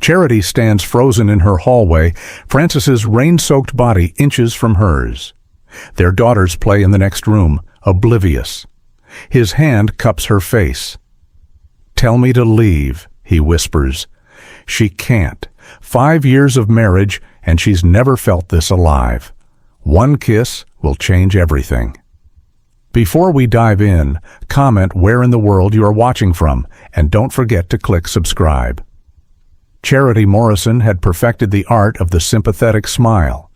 Charity stands frozen in her hallway, Francis's rain-soaked body inches from hers. Their daughters play in the next room, oblivious. His hand cups her face. "Tell me to leave," he whispers. She can't. 5 years of marriage, and she's never felt this alive. One kiss will change everything. Before we dive in, comment where in the world you are watching from, and don't forget to click subscribe. Charity Morrison had perfected the art of the sympathetic smile,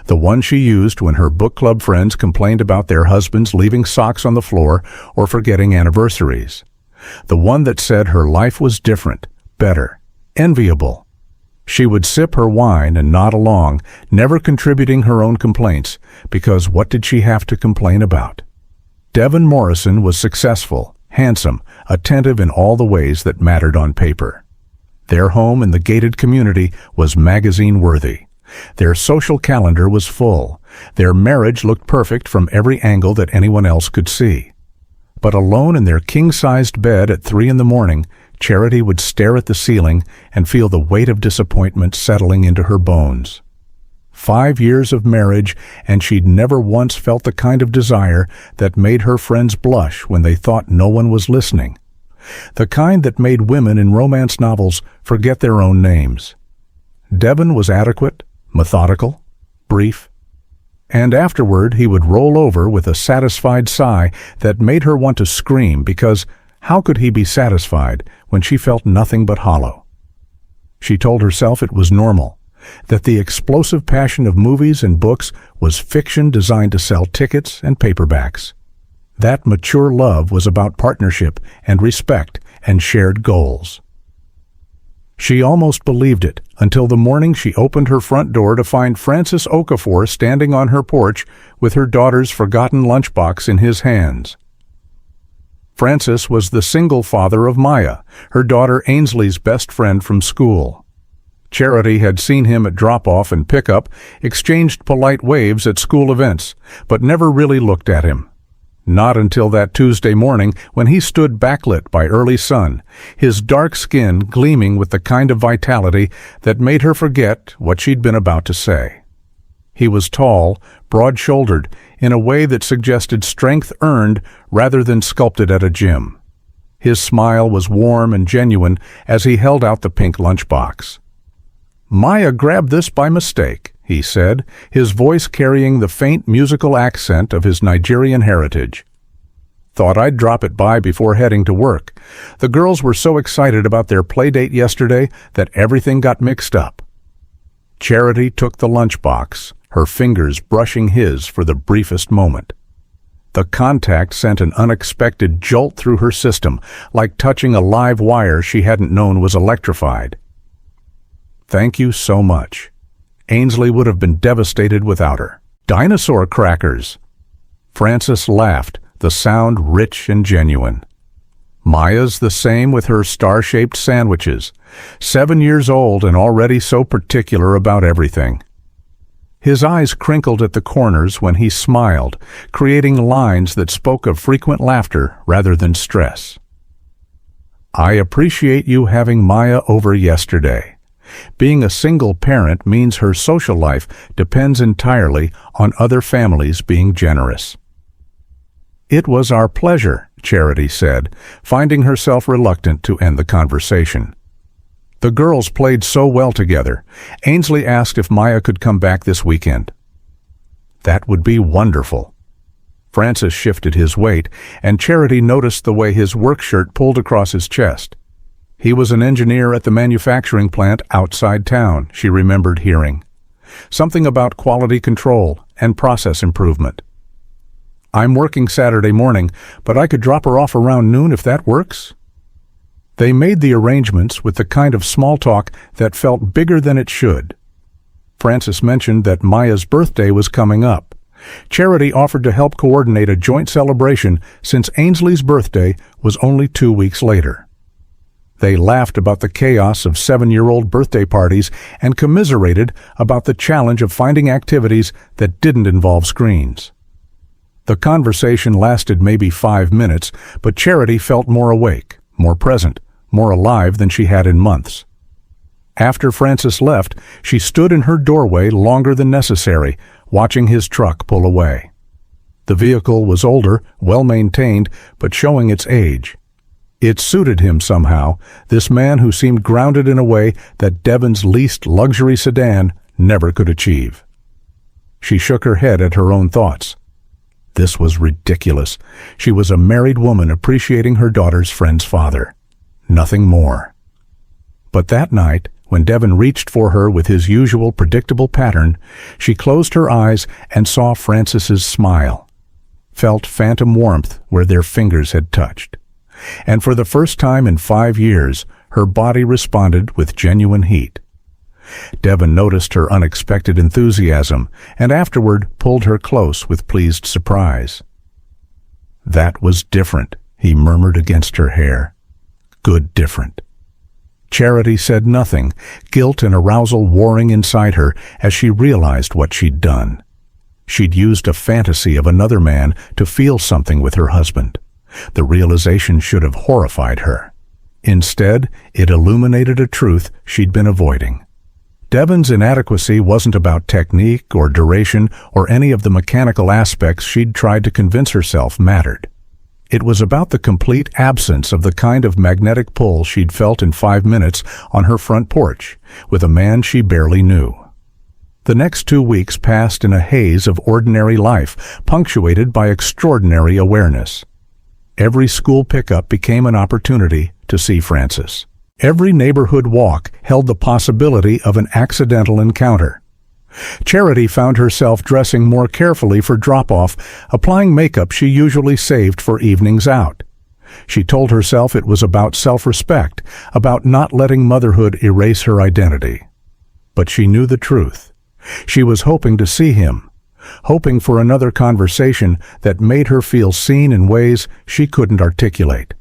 the one she used when her book club friends complained about their husbands leaving socks on the floor or forgetting anniversaries. The one that said her life was different, better, enviable. She would sip her wine and nod along, never contributing her own complaints, because what did she have to complain about? Devin Morrison was successful, handsome, attentive in all the ways that mattered on paper. Their home in the gated community was magazine-worthy. Their social calendar was full. Their marriage looked perfect from every angle that anyone else could see. But alone in their king-sized bed at 3 in the morning, Charity would stare at the ceiling and feel the weight of disappointment settling into her bones. 5 years of marriage, and she'd never once felt the kind of desire that made her friends blush when they thought no one was listening. The kind that made women in romance novels forget their own names. Devin was adequate, methodical, brief, and afterward he would roll over with a satisfied sigh that made her want to scream, because how could he be satisfied when she felt nothing but hollow? She told herself it was normal, that the explosive passion of movies and books was fiction designed to sell tickets and paperbacks. That mature love was about partnership and respect and shared goals. She almost believed it until the morning she opened her front door to find Francis Okafor standing on her porch with her daughter's forgotten lunchbox in his hands. Francis was the single father of Maya, her daughter Ainsley's best friend from school. Charity had seen him at drop-off and pickup, exchanged polite waves at school events, but never really looked at him. Not until that Tuesday morning when he stood backlit by early sun, his dark skin gleaming with the kind of vitality that made her forget what she'd been about to say. He was tall, broad-shouldered, in a way that suggested strength earned rather than sculpted at a gym. His smile was warm and genuine as he held out the pink lunchbox. "Maya grabbed this by mistake," he said, his voice carrying the faint musical accent of his Nigerian heritage. "Thought I'd drop it by before heading to work. The girls were so excited about their play date yesterday that everything got mixed up." Charity took the lunchbox, her fingers brushing his for the briefest moment. The contact sent an unexpected jolt through her system, like touching a live wire she hadn't known was electrified. "Thank you so much. Ainsley would have been devastated without her." "Dinosaur crackers." Francis laughed, the sound rich and genuine. "Maya's the same with her star-shaped sandwiches. 7 years old and already so particular about everything." His eyes crinkled at the corners when he smiled, creating lines that spoke of frequent laughter rather than stress. "I appreciate you having Maya over yesterday. Being a single parent means her social life depends entirely on other families being generous." "It was our pleasure," Charity said, finding herself reluctant to end the conversation. The girls played so well together. Ainsley asked if Maya could come back this weekend. "That would be wonderful." Francis shifted his weight, and Charity noticed the way his work shirt pulled across his chest. He was an engineer at the manufacturing plant outside town, she remembered hearing. Something about quality control and process improvement. "I'm working Saturday morning, but I could drop her off around noon if that works." They made the arrangements with the kind of small talk that felt bigger than it should. Francis mentioned that Maya's birthday was coming up. Charity offered to help coordinate a joint celebration since Ainsley's birthday was only 2 weeks later. They laughed about the chaos of 7-year-old birthday parties and commiserated about the challenge of finding activities that didn't involve screens. The conversation lasted maybe 5 minutes, but Charity felt more awake, more present, more alive than she had in months. After Francis left, she stood in her doorway longer than necessary, watching his truck pull away. The vehicle was older, well-maintained, but showing its age. It suited him somehow, this man who seemed grounded in a way that Devon's least luxury sedan never could achieve. She shook her head at her own thoughts. This was ridiculous. She was a married woman appreciating her daughter's friend's father. Nothing more. But that night, when Devon reached for her with his usual predictable pattern, she closed her eyes and saw Francis's smile, felt phantom warmth where their fingers had touched. And for the first time in 5 years, her body responded with genuine heat. Devon noticed her unexpected enthusiasm and afterward pulled her close with pleased surprise. "That was different," he murmured against her hair. "Good different." Charity said nothing, guilt and arousal warring inside her as she realized what she'd done. She'd used a fantasy of another man to feel something with her husband. The realization should have horrified her. Instead, it illuminated a truth she'd been avoiding. Devon's inadequacy wasn't about technique or duration or any of the mechanical aspects she'd tried to convince herself mattered. It was about the complete absence of the kind of magnetic pull she'd felt in 5 minutes on her front porch, with a man she barely knew. The next 2 weeks passed in a haze of ordinary life, punctuated by extraordinary awareness. Every school pickup became an opportunity to see Francis. Every neighborhood walk held the possibility of an accidental encounter. Charity found herself dressing more carefully for drop-off, applying makeup she usually saved for evenings out. She told herself it was about self-respect, about not letting motherhood erase her identity. But she knew the truth. She was hoping to see him, hoping for another conversation that made her feel seen in ways she couldn't articulate.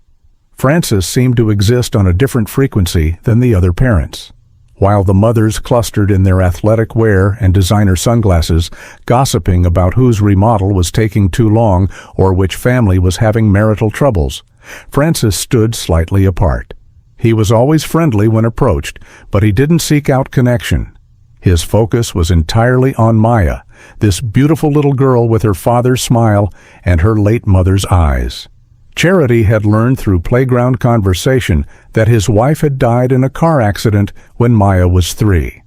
Francis seemed to exist on a different frequency than the other parents. While the mothers clustered in their athletic wear and designer sunglasses, gossiping about whose remodel was taking too long or which family was having marital troubles, Francis stood slightly apart. He was always friendly when approached, but he didn't seek out connection. His focus was entirely on Maya, this beautiful little girl with her father's smile and her late mother's eyes. Charity had learned through playground conversation that his wife had died in a car accident when Maya was 3.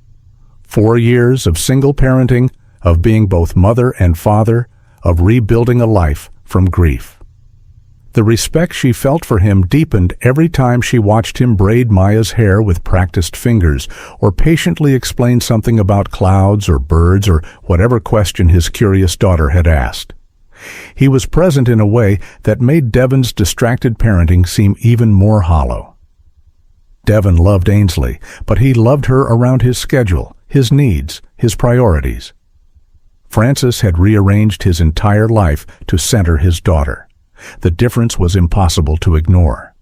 4 years of single parenting, of being both mother and father, of rebuilding a life from grief. The respect she felt for him deepened every time she watched him braid Maya's hair with practiced fingers, or patiently explain something about clouds or birds or whatever question his curious daughter had asked. He was present in a way that made Devon's distracted parenting seem even more hollow. Devon loved Ainsley, but he loved her around his schedule, his needs, his priorities. Francis had rearranged his entire life to center his daughter. The difference was impossible to ignore.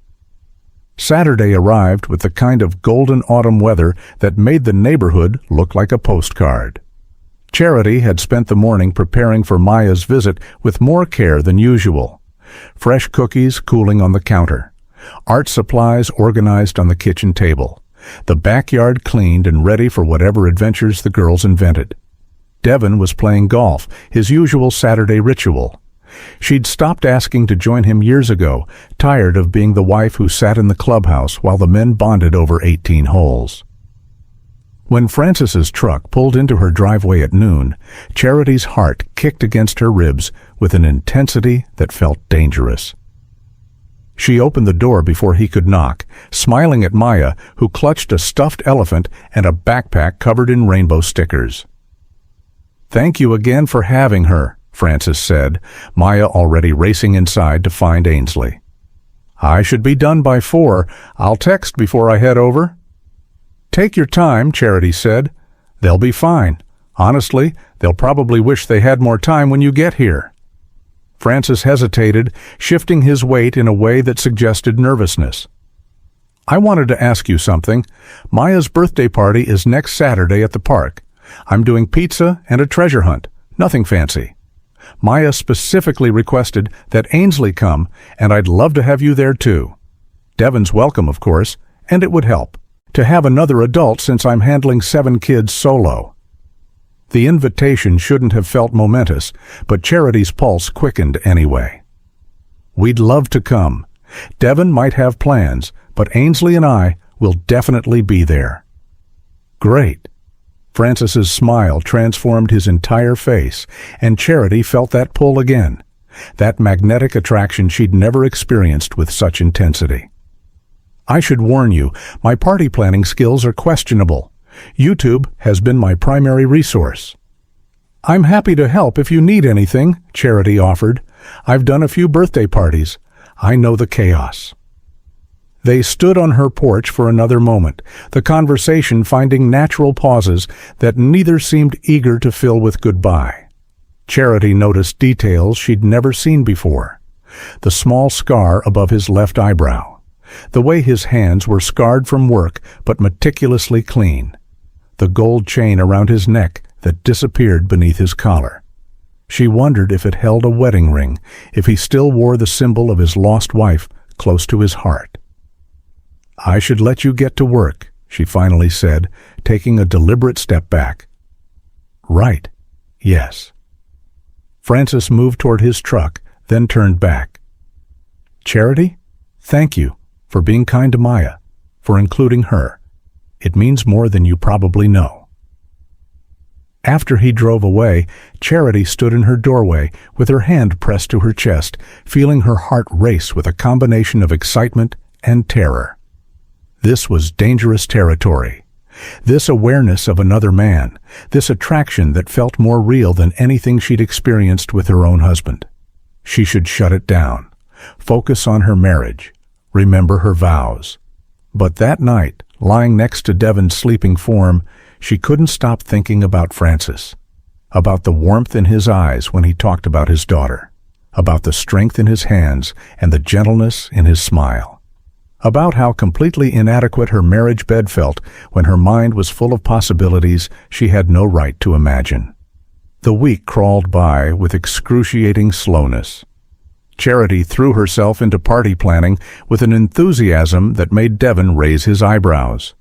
Saturday arrived with the kind of golden autumn weather that made the neighborhood look like a postcard. Charity had spent the morning preparing for Maya's visit with more care than usual. Fresh cookies cooling on the counter. Art supplies organized on the kitchen table. The backyard cleaned and ready for whatever adventures the girls invented. Devon was playing golf, his usual Saturday ritual. She'd stopped asking to join him years ago, tired of being the wife who sat in the clubhouse while the men bonded over 18 holes. When Francis's truck pulled into her driveway at noon, Charity's heart kicked against her ribs with an intensity that felt dangerous. She opened the door before he could knock, smiling at Maya, who clutched a stuffed elephant and a backpack covered in rainbow stickers. "Thank you again for having her," Francis said, Maya already racing inside to find Ainsley. "I should be done by 4. I'll text before I head over." "Take your time," Charity said. "They'll be fine. Honestly, they'll probably wish they had more time when you get here." Francis hesitated, shifting his weight in a way that suggested nervousness. "I wanted to ask you something. Maya's birthday party is next Saturday at the park. I'm doing pizza and a treasure hunt. Nothing fancy. Maya specifically requested that Ainsley come, and I'd love to have you there too. Devon's welcome, of course, and it would help. To have another adult since I'm handling 7 kids solo." The invitation shouldn't have felt momentous, but Charity's pulse quickened anyway. "We'd love to come. Devon might have plans, but Ainsley and I will definitely be there." "Great." Francis's smile transformed his entire face, and Charity felt that pull again, that magnetic attraction she'd never experienced with such intensity. "I should warn you, my party planning skills are questionable. YouTube has been my primary resource." "I'm happy to help if you need anything," Charity offered. "I've done a few birthday parties. I know the chaos." They stood on her porch for another moment, the conversation finding natural pauses that neither seemed eager to fill with goodbye. Charity noticed details she'd never seen before. The small scar above his left eyebrow. The way his hands were scarred from work but meticulously clean. The gold chain around his neck that disappeared beneath his collar. She wondered if it held a wedding ring, if he still wore the symbol of his lost wife close to his heart. "I should let you get to work," she finally said, taking a deliberate step back. "Right. Yes." Francis moved toward his truck, then turned back. "Charity, thank you for being kind to Maya, for including her. It means more than you probably know." After he drove away, Charity stood in her doorway with her hand pressed to her chest, feeling her heart race with a combination of excitement and terror. This was dangerous territory. This awareness of another man, this attraction that felt more real than anything she'd experienced with her own husband. She should shut it down, focus on her marriage, remember her vows. But that night, lying next to Devon's sleeping form, she couldn't stop thinking about Francis, about the warmth in his eyes when he talked about his daughter, about the strength in his hands and the gentleness in his smile. About how completely inadequate her marriage bed felt when her mind was full of possibilities she had no right to imagine. The week crawled by with excruciating slowness. Charity threw herself into party planning with an enthusiasm that made Devon raise his eyebrows.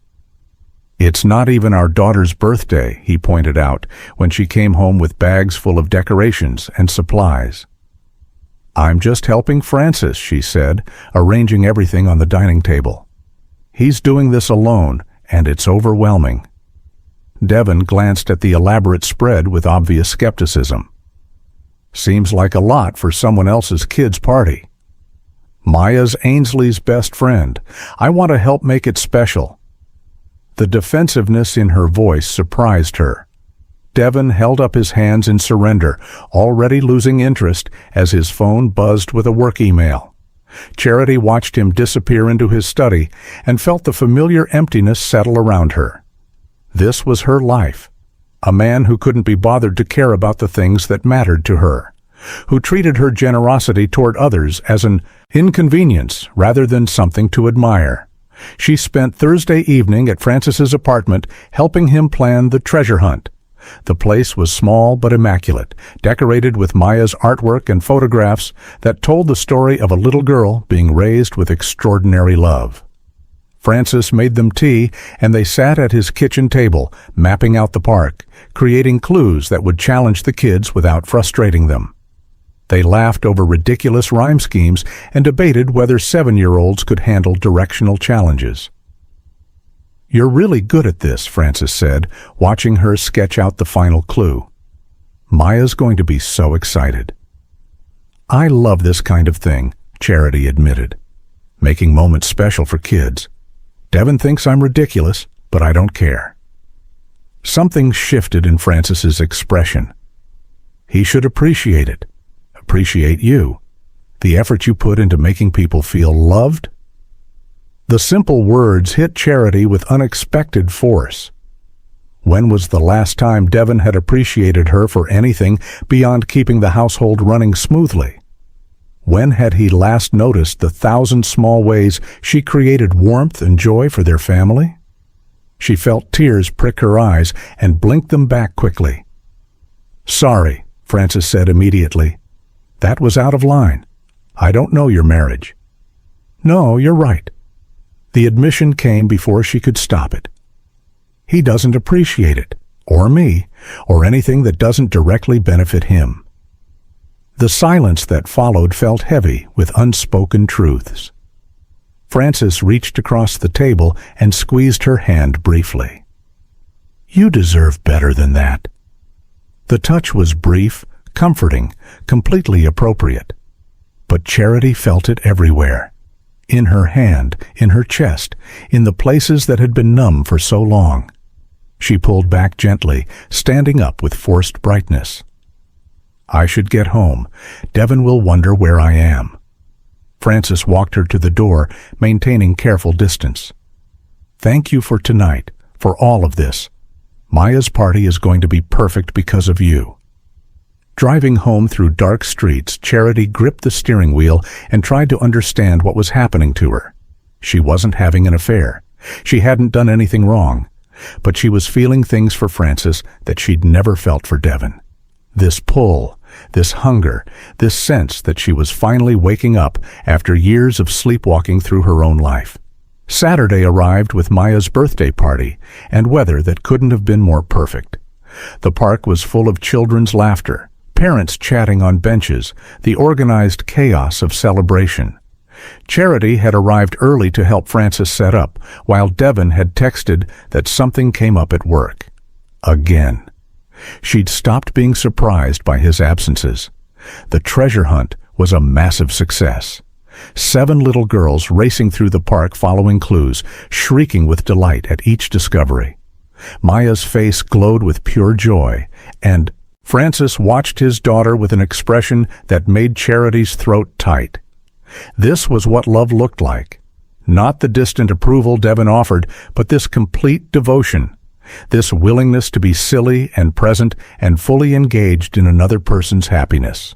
"It's not even our daughter's birthday," he pointed out when she came home with bags full of decorations and supplies. "I'm just helping Francis," she said, arranging everything on the dining table. "He's doing this alone, and it's overwhelming." Devon glanced at the elaborate spread with obvious skepticism. "Seems like a lot for someone else's kid's party." "Maya's Ainsley's best friend. I want to help make it special." The defensiveness in her voice surprised her. Devon held up his hands in surrender, already losing interest as his phone buzzed with a work email. Charity watched him disappear into his study and felt the familiar emptiness settle around her. This was her life. A man who couldn't be bothered to care about the things that mattered to her, who treated her generosity toward others as an inconvenience rather than something to admire. She spent Thursday evening at Francis's apartment helping him plan the treasure hunt. The place was small but immaculate, decorated with Maya's artwork and photographs that told the story of a little girl being raised with extraordinary love. Francis made them tea, and they sat at his kitchen table, mapping out the park, creating clues that would challenge the kids without frustrating them. They laughed over ridiculous rhyme schemes and debated whether 7-year-olds could handle directional challenges. "You're really good at this," Francis said, watching her sketch out the final clue. "Maya's going to be so excited." "I love this kind of thing," Charity admitted. "Making moments special for kids. Devon thinks I'm ridiculous, but I don't care." Something shifted in Francis's expression. He should appreciate it. Appreciate you. The effort you put into making people feel loved. The simple words hit Charity with unexpected force. When was the last time Devon had appreciated her for anything beyond keeping the household running smoothly? When had he last noticed the 1,000 small ways she created warmth and joy for their family? She felt tears prick her eyes and blinked them back quickly. "Sorry," Francis said immediately. "That was out of line. I don't know your marriage." "No, you're right." The admission came before she could stop it. He doesn't appreciate it, or me, or anything that doesn't directly benefit him. The silence that followed felt heavy with unspoken truths. Frances reached across the table and squeezed her hand briefly. "You deserve better than that." The touch was brief, comforting, completely appropriate. But Charity felt it everywhere. In her hand, in her chest, in the places that had been numb for so long. She pulled back gently, standing up with forced brightness. "I should get home. Devon will wonder where I am." Frances walked her to the door, maintaining careful distance. "Thank you for tonight, for all of this. Maya's party is going to be perfect because of you." Driving home through dark streets, Charity gripped the steering wheel and tried to understand what was happening to her. She wasn't having an affair. She hadn't done anything wrong. But she was feeling things for Frances that she'd never felt for Devon. This pull, this hunger, this sense that she was finally waking up after years of sleepwalking through her own life. Saturday arrived with Maya's birthday party and weather that couldn't have been more perfect. The park was full of children's laughter, parents chatting on benches, the organized chaos of celebration. Charity had arrived early to help Frances set up, while Devon had texted that something came up at work. Again. She'd stopped being surprised by his absences. The treasure hunt was a massive success. 7 little girls racing through the park following clues, shrieking with delight at each discovery. Maya's face glowed with pure joy, and Frances watched his daughter with an expression that made Charity's throat tight. This was what love looked like. Not the distant approval Devon offered, but this complete devotion. This willingness to be silly and present and fully engaged in another person's happiness.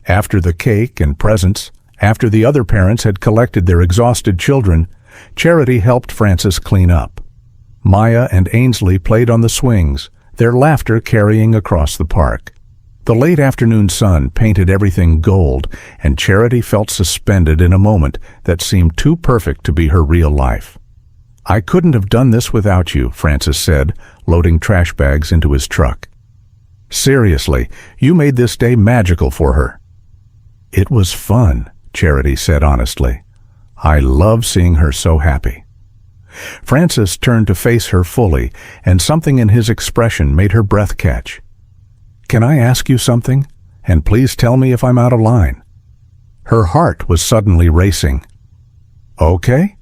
After the cake and presents, after the other parents had collected their exhausted children, Charity helped Frances clean up. Maya and Ainsley played on the swings, their laughter carrying across the park. The late afternoon sun painted everything gold, and Charity felt suspended in a moment that seemed too perfect to be her real life. "I couldn't have done this without you," Frances said, loading trash bags into his truck. "Seriously, you made this day magical for her." "It was fun," Charity said honestly. "I love seeing her so happy." Frances turned to face her fully, and something in his expression made her breath catch. "Can I ask you something? And please tell me if I'm out of line." Her heart was suddenly racing. "Okay?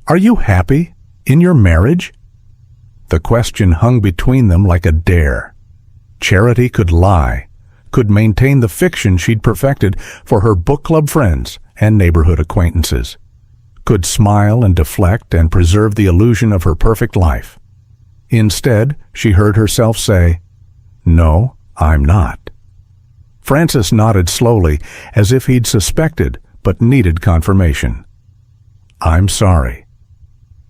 Are you happy in your marriage?" The question hung between them like a dare. Charity could lie, could maintain the fiction she'd perfected for her book club friends and neighborhood acquaintances, could smile and deflect and preserve the illusion of her perfect life. Instead, she heard herself say, "No, I'm not." Frances nodded slowly, as if he'd suspected, but needed confirmation. "I'm sorry."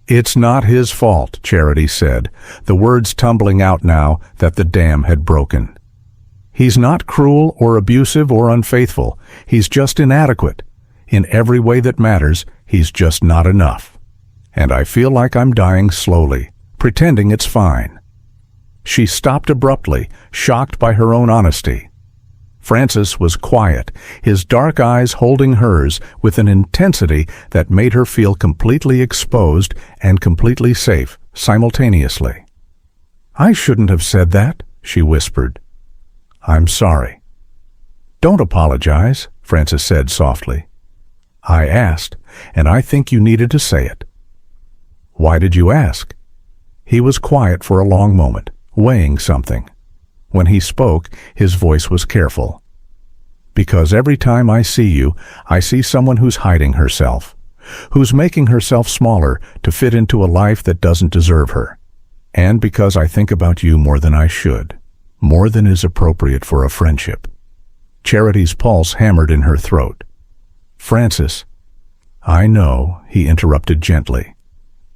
"It's not his fault," Charity said, the words tumbling out now that the dam had broken. "He's not cruel or abusive or unfaithful. He's just inadequate. In every way that matters, he's just not enough. And I feel like I'm dying slowly, pretending it's fine." She stopped abruptly, shocked by her own honesty. Frances was quiet, his dark eyes holding hers with an intensity that made her feel completely exposed and completely safe simultaneously. "I shouldn't have said that," she whispered. "I'm sorry." "Don't apologize," Frances said softly. "I asked, and I think you needed to say it." "Why did you ask?" He was quiet for a long moment, weighing something. When he spoke, his voice was careful. "Because every time I see you, I see someone who's hiding herself, who's making herself smaller to fit into a life that doesn't deserve her. And because I think about you more than I should, more than is appropriate for a friendship." Charity's pulse hammered in her throat. "Frances." "I know," he interrupted gently.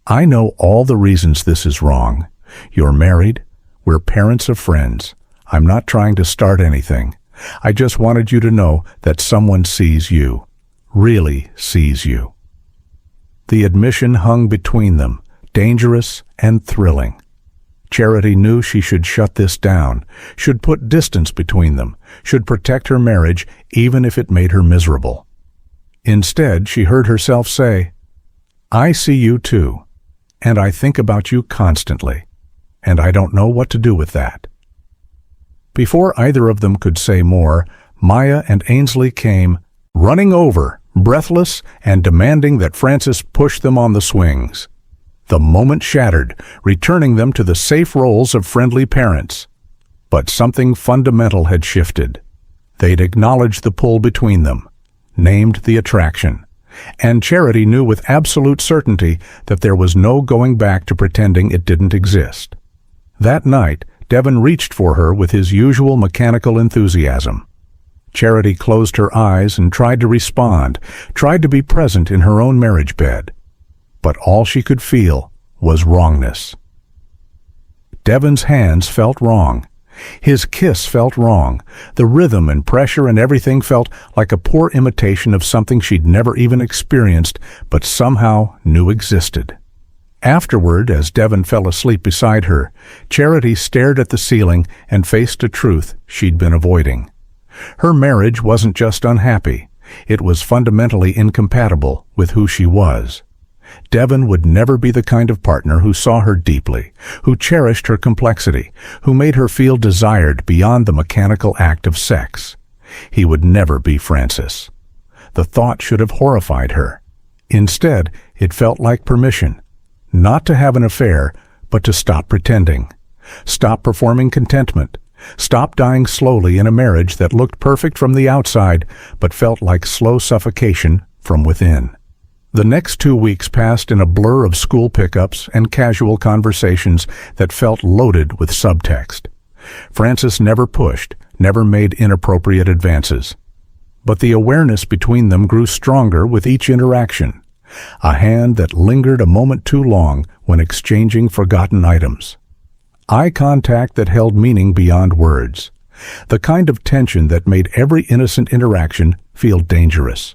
"I know all the reasons this is wrong. You're married. We're parents of friends. I'm not trying to start anything. I just wanted you to know that someone sees you, really sees you." The admission hung between them, dangerous and thrilling. Charity knew she should shut this down, should put distance between them, should protect her marriage even if it made her miserable. Instead, she heard herself say, "I see you too, and I think about you constantly, and I don't know what to do with that." Before either of them could say more, Maya and Ainsley came, running over, breathless and demanding that Frances push them on the swings. The moment shattered, returning them to the safe roles of friendly parents. But something fundamental had shifted. They'd acknowledged the pull between them, named the attraction, and Charity knew with absolute certainty that there was no going back to pretending it didn't exist. That night, Devon reached for her with his usual mechanical enthusiasm. Charity closed her eyes and tried to respond, tried to be present in her own marriage bed. But all she could feel was wrongness. Devon's hands felt wrong. His kiss felt wrong. The rhythm and pressure and everything felt like a poor imitation of something she'd never even experienced, but somehow knew existed. Afterward, as Devon fell asleep beside her, Charity stared at the ceiling and faced a truth she'd been avoiding. Her marriage wasn't just unhappy. It was fundamentally incompatible with who she was. Devon would never be the kind of partner who saw her deeply, who cherished her complexity, who made her feel desired beyond the mechanical act of sex. He would never be Frances. The thought should have horrified her. Instead, it felt like permission, not to have an affair, but to stop pretending, stop performing contentment, stop dying slowly in a marriage that looked perfect from the outside, but felt like slow suffocation from within. The next 2 weeks passed in a blur of school pickups and casual conversations that felt loaded with subtext. Frances never pushed, never made inappropriate advances. But the awareness between them grew stronger with each interaction. A hand that lingered a moment too long when exchanging forgotten items. Eye contact that held meaning beyond words. The kind of tension that made every innocent interaction feel dangerous.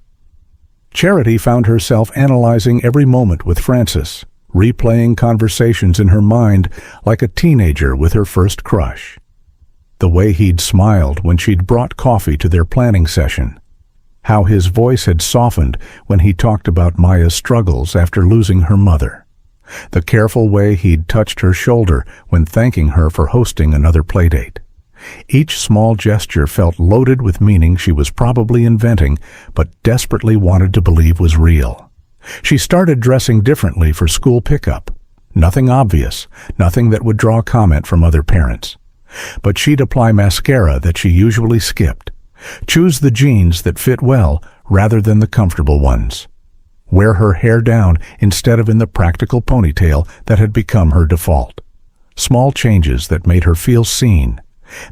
Charity found herself analyzing every moment with Frances, replaying conversations in her mind like a teenager with her first crush. The way he'd smiled when she'd brought coffee to their planning session. How his voice had softened when he talked about Maya's struggles after losing her mother. The careful way he'd touched her shoulder when thanking her for hosting another playdate. Each small gesture felt loaded with meaning she was probably inventing, but desperately wanted to believe was real. She started dressing differently for school pickup. Nothing obvious, nothing that would draw comment from other parents. But she'd apply mascara that she usually skipped. Choose the jeans that fit well rather than the comfortable ones. Wear her hair down instead of in the practical ponytail that had become her default. Small changes that made her feel seen.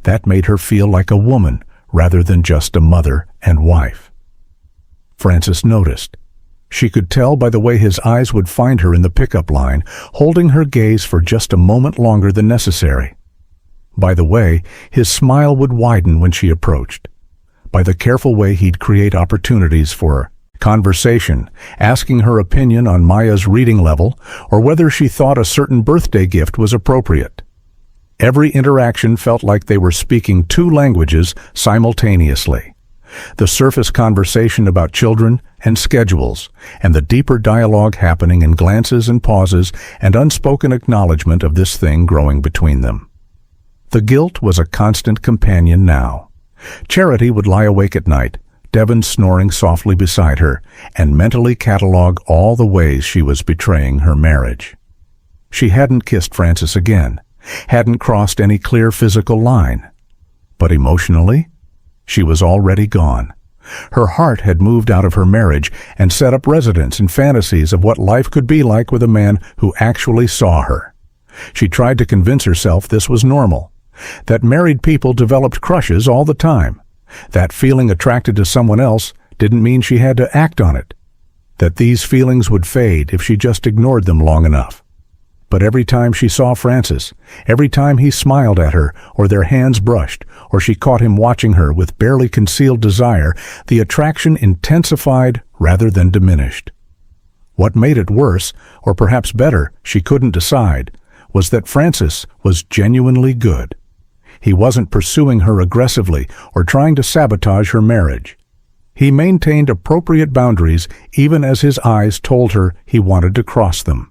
That made her feel like a woman rather than just a mother and wife. Frances noticed. She could tell by the way his eyes would find her in the pickup line, holding her gaze for just a moment longer than necessary. By the way his smile would widen when she approached. By the careful way he'd create opportunities for conversation, asking her opinion on Maya's reading level or whether she thought a certain birthday gift was appropriate. Every interaction felt like they were speaking two languages simultaneously. The surface conversation about children and schedules, and the deeper dialogue happening in glances and pauses and unspoken acknowledgement of this thing growing between them. The guilt was a constant companion now. Charity would lie awake at night, Devon snoring softly beside her, and mentally catalog all the ways she was betraying her marriage. She hadn't kissed Frances again, hadn't crossed any clear physical line. But emotionally, she was already gone. Her heart had moved out of her marriage and set up residence in fantasies of what life could be like with a man who actually saw her. She tried to convince herself this was normal, that married people developed crushes all the time, that feeling attracted to someone else didn't mean she had to act on it, that these feelings would fade if she just ignored them long enough. But every time she saw Frances, every time he smiled at her, or their hands brushed, or she caught him watching her with barely concealed desire, the attraction intensified rather than diminished. What made it worse, or perhaps better, she couldn't decide, was that Francis was genuinely good. He wasn't pursuing her aggressively or trying to sabotage her marriage. He maintained appropriate boundaries even as his eyes told her he wanted to cross them.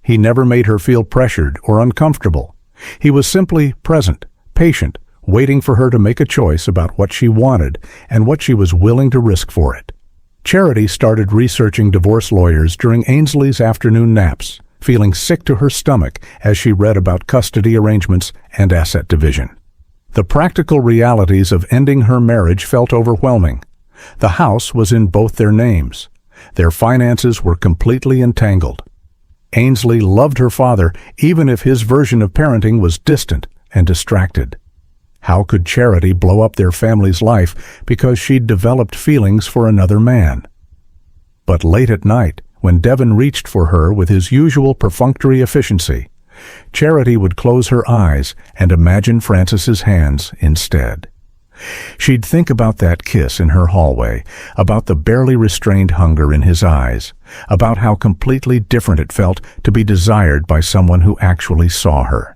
He never made her feel pressured or uncomfortable. He was simply present, patient, waiting for her to make a choice about what she wanted and what she was willing to risk for it. Charity started researching divorce lawyers during Ainsley's afternoon naps, feeling sick to her stomach as she read about custody arrangements and asset division. The practical realities of ending her marriage felt overwhelming. The house was in both their names. Their finances were completely entangled. Ainsley loved her father even if his version of parenting was distant and distracted. How could Charity blow up their family's life because she'd developed feelings for another man? But late at night, when Devon reached for her with his usual perfunctory efficiency, Charity would close her eyes and imagine Francis's hands instead. She'd think about that kiss in her hallway, about the barely restrained hunger in his eyes, about how completely different it felt to be desired by someone who actually saw her.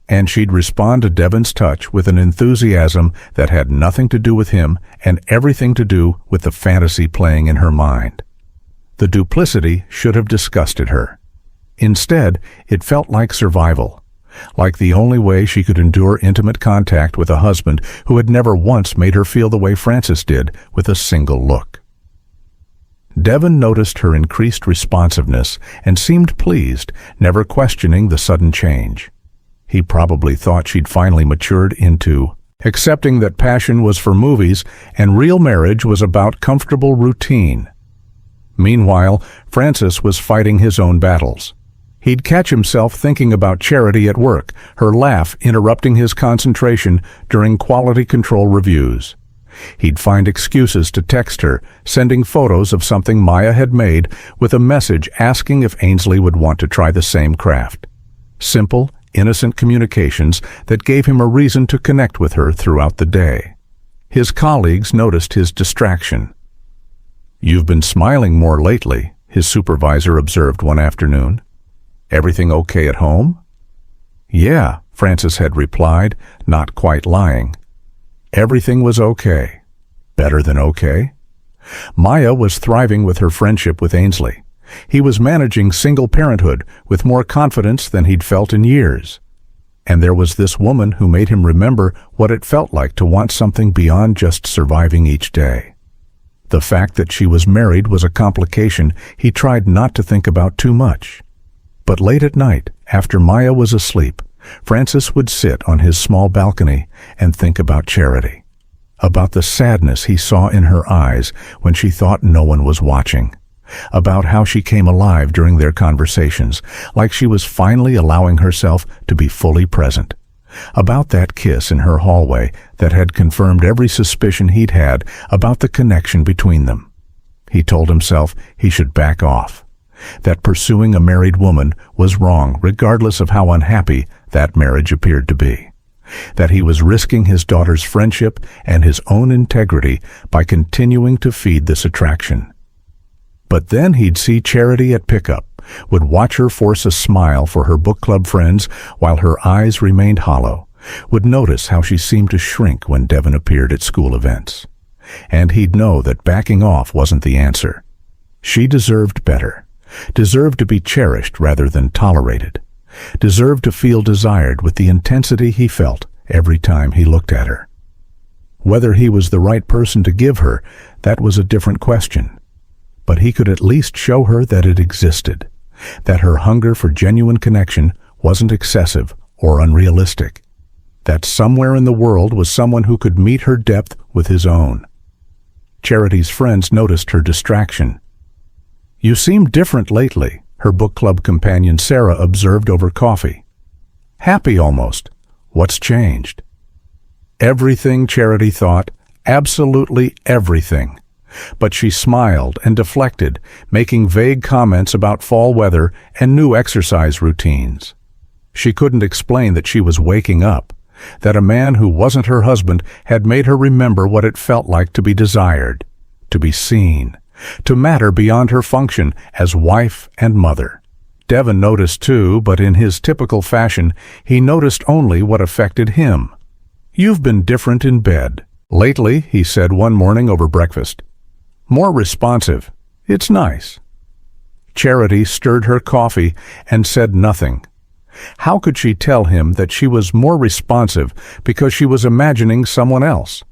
And she'd respond to Devon's touch with an enthusiasm that had nothing to do with him and everything to do with the fantasy playing in her mind. The duplicity should have disgusted her. Instead, it felt like survival, like the only way she could endure intimate contact with a husband who had never once made her feel the way Francis did with a single look. Devon noticed her increased responsiveness and seemed pleased, never questioning the sudden change. He probably thought she'd finally matured into accepting that passion was for movies and real marriage was about comfortable routine. Meanwhile, Francis was fighting his own battles. He'd catch himself thinking about Charity at work, her laugh interrupting his concentration during quality control reviews. He'd find excuses to text her, sending photos of something Maya had made with a message asking if Ainsley would want to try the same craft. Simple, innocent communications that gave him a reason to connect with her throughout the day. His colleagues noticed his distraction. "You've been smiling more lately," his supervisor observed one afternoon. "Everything okay at home?" "Yeah," Francis had replied, not quite lying. Everything was okay. Better than okay. Maya was thriving with her friendship with Ainsley. He was managing single parenthood with more confidence than he'd felt in years. And there was this woman who made him remember what it felt like to want something beyond just surviving each day. The fact that she was married was a complication he tried not to think about too much. But late at night, after Maya was asleep, Francis would sit on his small balcony and think about Charity, about the sadness he saw in her eyes when she thought no one was watching, about how she came alive during their conversations, like she was finally allowing herself to be fully present, about that kiss in her hallway that had confirmed every suspicion he'd had about the connection between them. He told himself he should back off, that pursuing a married woman was wrong regardless of how unhappy that marriage appeared to be, that he was risking his daughter's friendship and his own integrity by continuing to feed this attraction. But then he'd see Charity at pickup, would watch her force a smile for her book club friends while her eyes remained hollow, would notice how she seemed to shrink when Devon appeared at school events. And he'd know that backing off wasn't the answer. She deserved better, deserved to be cherished rather than tolerated, deserved to feel desired with the intensity he felt every time he looked at her. Whether he was the right person to give her, that was a different question. But he could at least show her that it existed, that her hunger for genuine connection wasn't excessive or unrealistic, that somewhere in the world was someone who could meet her depth with his own. Charity's friends noticed her distraction. "You seem different lately," her book club companion Sarah observed over coffee. "Happy almost. What's changed?" Everything, Charity thought, absolutely everything. But she smiled and deflected, making vague comments about fall weather and new exercise routines. She couldn't explain that she was waking up, that a man who wasn't her husband had made her remember what it felt like to be desired, to be seen, to matter beyond her function as wife and mother. Devon noticed too, but in his typical fashion, he noticed only what affected him. "You've been different in bed lately," he said one morning over breakfast. "More responsive. It's nice." Charity stirred her coffee and said nothing. How could she tell him that she was more responsive because she was imagining someone else?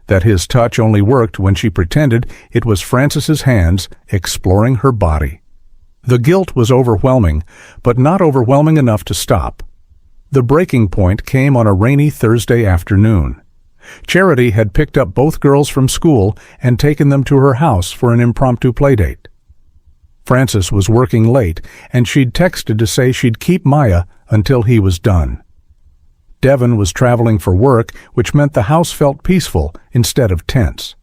That his touch only worked when she pretended it was Frances's hands exploring her body. The guilt was overwhelming, but not overwhelming enough to stop. The breaking point came on a rainy Thursday afternoon. Charity had picked up both girls from school and taken them to her house for an impromptu playdate. Frances was working late, and she'd texted to say she'd keep Maya until he was done. Devon was traveling for work, which meant the house felt peaceful instead of tense.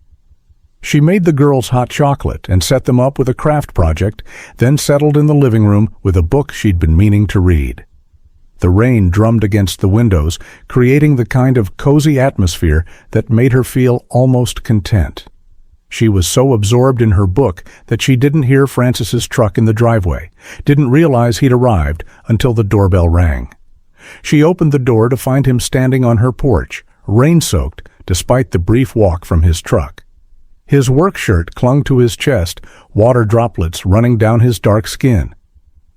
She made the girls hot chocolate and set them up with a craft project, then settled in the living room with a book she'd been meaning to read. The rain drummed against the windows, creating the kind of cozy atmosphere that made her feel almost content. She was so absorbed in her book that she didn't hear Frances's truck in the driveway, didn't realize he'd arrived until the doorbell rang. She opened the door to find him standing on her porch, rain-soaked despite the brief walk from his truck. His work shirt clung to his chest, water droplets running down his dark skin.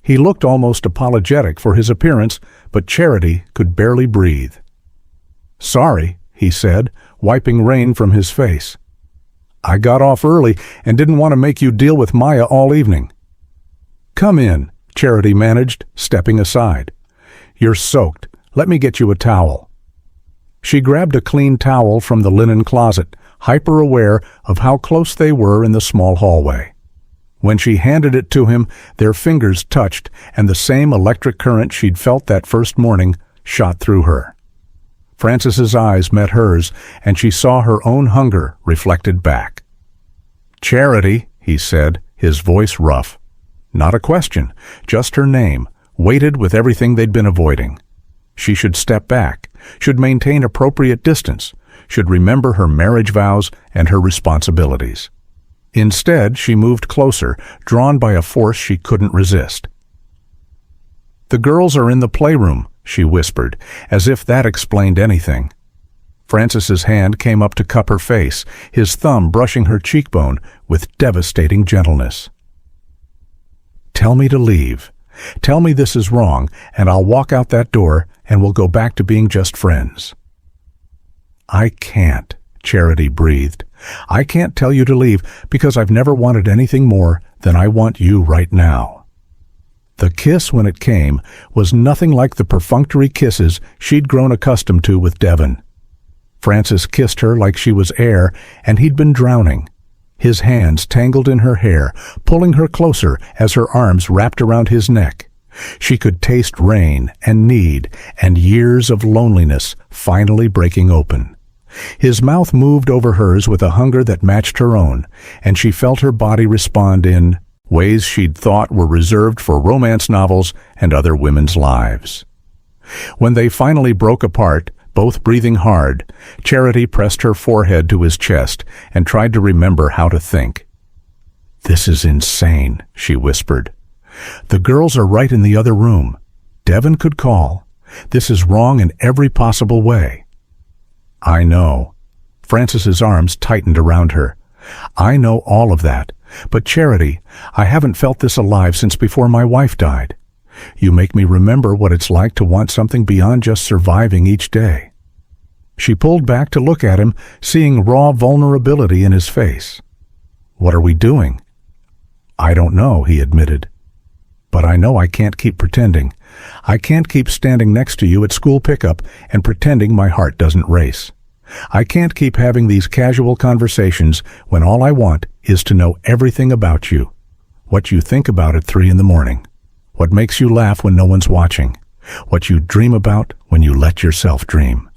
He looked almost apologetic for his appearance, but Charity could barely breathe. "Sorry," he said, wiping rain from his face. "I got off early and didn't want to make you deal with Maya all evening." "Come in," Charity managed, stepping aside. "You're soaked. Let me get you a towel." She grabbed a clean towel from the linen closet, hyper-aware of how close they were in the small hallway. When she handed it to him, their fingers touched, and the same electric current she'd felt that first morning shot through her. Frances's eyes met hers, and she saw her own hunger reflected back. "Charity," he said, his voice rough. Not a question, just her name, weighted with everything they'd been avoiding. She should step back, should maintain appropriate distance, should remember her marriage vows and her responsibilities. Instead, she moved closer, drawn by a force she couldn't resist. "The girls are in the playroom," she whispered, as if that explained anything. Frances's hand came up to cup her face, his thumb brushing her cheekbone with devastating gentleness. "Tell me to leave. Tell me this is wrong, and I'll walk out that door, and we'll go back to being just friends." "I can't," Charity breathed. "I can't tell you to leave because I've never wanted anything more than I want you right now." The kiss, when it came, was nothing like the perfunctory kisses she'd grown accustomed to with Devon. Frances kissed her like she was air, and he'd been drowning. His hands tangled in her hair, pulling her closer as her arms wrapped around his neck. She could taste rain and need and years of loneliness finally breaking open. His mouth moved over hers with a hunger that matched her own, and she felt her body respond in ways she'd thought were reserved for romance novels and other women's lives. When they finally broke apart, both breathing hard, Charity pressed her forehead to his chest and tried to remember how to think. "This is insane," she whispered. "The girls are right in the other room. Devon could call. This is wrong in every possible way." "I know." Frances's arms tightened around her. "I know all of that. But Charity, I haven't felt this alive since before my wife died. You make me remember what it's like to want something beyond just surviving each day." She pulled back to look at him, seeing raw vulnerability in his face. "What are we doing?" "I don't know," he admitted. "But I know I can't keep pretending. I can't keep standing next to you at school pickup and pretending my heart doesn't race. I can't keep having these casual conversations when all I want is to know everything about you. What you think about at 3 a.m, what makes you laugh when no one's watching, what you dream about when you let yourself dream."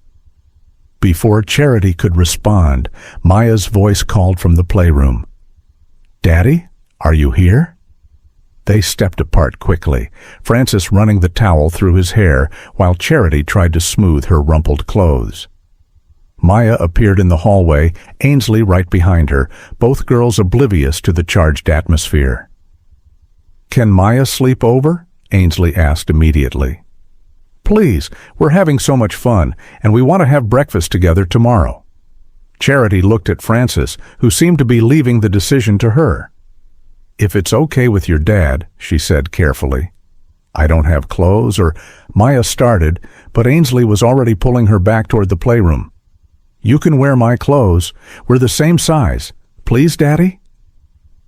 Before Charity could respond, Maya's voice called from the playroom. "Daddy, are you here?" They stepped apart quickly, Frances running the towel through his hair while Charity tried to smooth her rumpled clothes. Maya appeared in the hallway, Ainsley right behind her, both girls oblivious to the charged atmosphere. "Can Maya sleep over?" Ainsley asked immediately. "Please, we're having so much fun, and we want to have breakfast together tomorrow." Charity looked at Frances, who seemed to be leaving the decision to her. "If it's okay with your dad," she said carefully. "I don't have clothes," or Maya started, but Ainsley was already pulling her back toward the playroom. "You can wear my clothes. We're the same size. Please, Daddy?"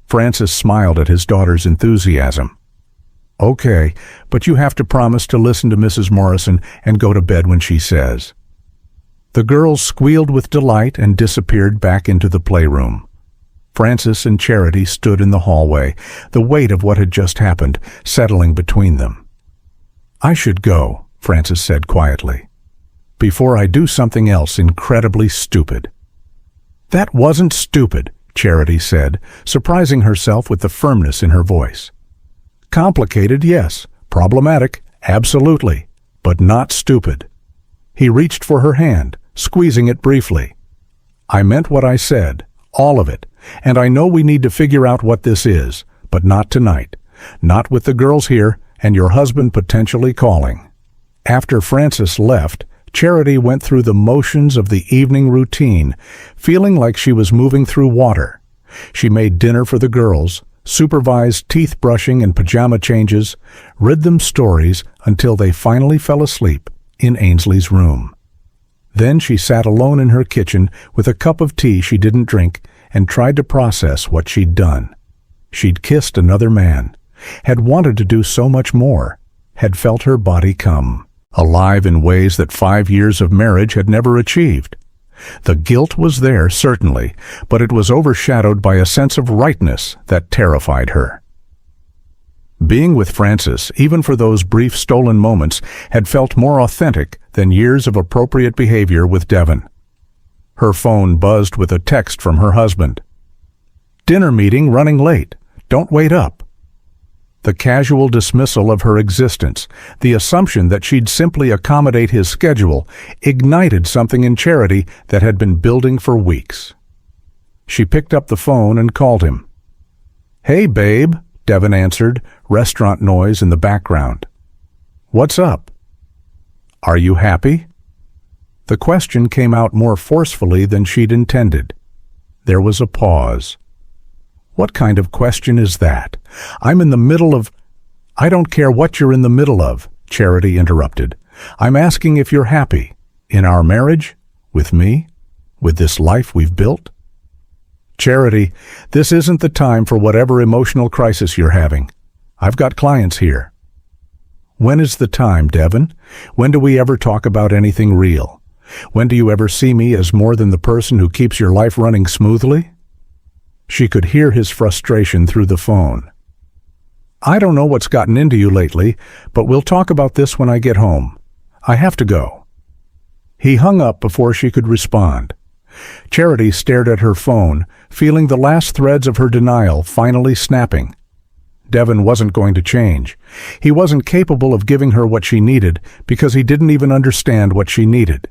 Frances smiled at his daughter's enthusiasm. "Okay, but you have to promise to listen to Mrs. Morrison and go to bed when she says." The girls squealed with delight and disappeared back into the playroom. Frances and Charity stood in the hallway, the weight of what had just happened settling between them. "I should go," Frances said quietly, "before I do something else incredibly stupid." "That wasn't stupid," Charity said, surprising herself with the firmness in her voice. "Complicated, yes. Problematic, absolutely. But not stupid." He reached for her hand, squeezing it briefly. "I meant what I said, all of it, and I know we need to figure out what this is, but not tonight. Not with the girls here and your husband potentially calling." After Frances left, Charity went through the motions of the evening routine, feeling like she was moving through water. She made dinner for the girls, supervised teeth brushing and pajama changes, read them stories until they finally fell asleep in Ainsley's room. Then she sat alone in her kitchen with a cup of tea she didn't drink and tried to process what she'd done. She'd kissed another man, had wanted to do so much more, had felt her body come, alive in ways that 5 years of marriage had never achieved. The guilt was there, certainly, but it was overshadowed by a sense of rightness that terrified her. Being with Frances, even for those brief stolen moments, had felt more authentic than years of appropriate behavior with Devon. Her phone buzzed with a text from her husband. "Dinner meeting running late. Don't wait up." The casual dismissal of her existence, the assumption that she'd simply accommodate his schedule, ignited something in Charity that had been building for weeks. She picked up the phone and called him. "Hey, babe," Devon answered, restaurant noise in the background. "What's up?" "Are you happy?" The question came out more forcefully than she'd intended. There was a pause. "What kind of question is that? I'm in the middle of—" "I don't care what you're in the middle of," Charity interrupted. "I'm asking if you're happy. In our marriage? With me? With this life we've built?" "Charity, this isn't the time for whatever emotional crisis you're having. I've got clients here." "When is the time, Devon? When do we ever talk about anything real? When do you ever see me as more than the person who keeps your life running smoothly?" She could hear his frustration through the phone. "I don't know what's gotten into you lately, but we'll talk about this when I get home. I have to go." He hung up before she could respond. Charity stared at her phone, feeling the last threads of her denial finally snapping. Devon wasn't going to change. He wasn't capable of giving her what she needed because he didn't even understand what she needed.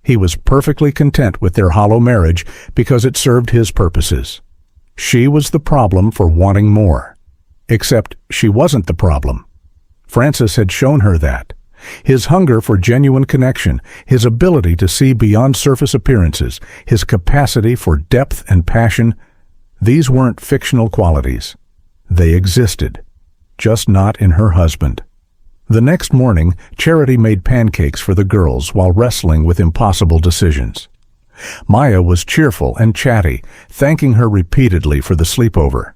He was perfectly content with their hollow marriage because it served his purposes. She was the problem for wanting more. Except she wasn't the problem. Frances had shown her that. His hunger for genuine connection, his ability to see beyond surface appearances, his capacity for depth and passion, these weren't fictional qualities. They existed, just not in her husband. The next morning, Charity made pancakes for the girls while wrestling with impossible decisions. Maya was cheerful and chatty, thanking her repeatedly for the sleepover.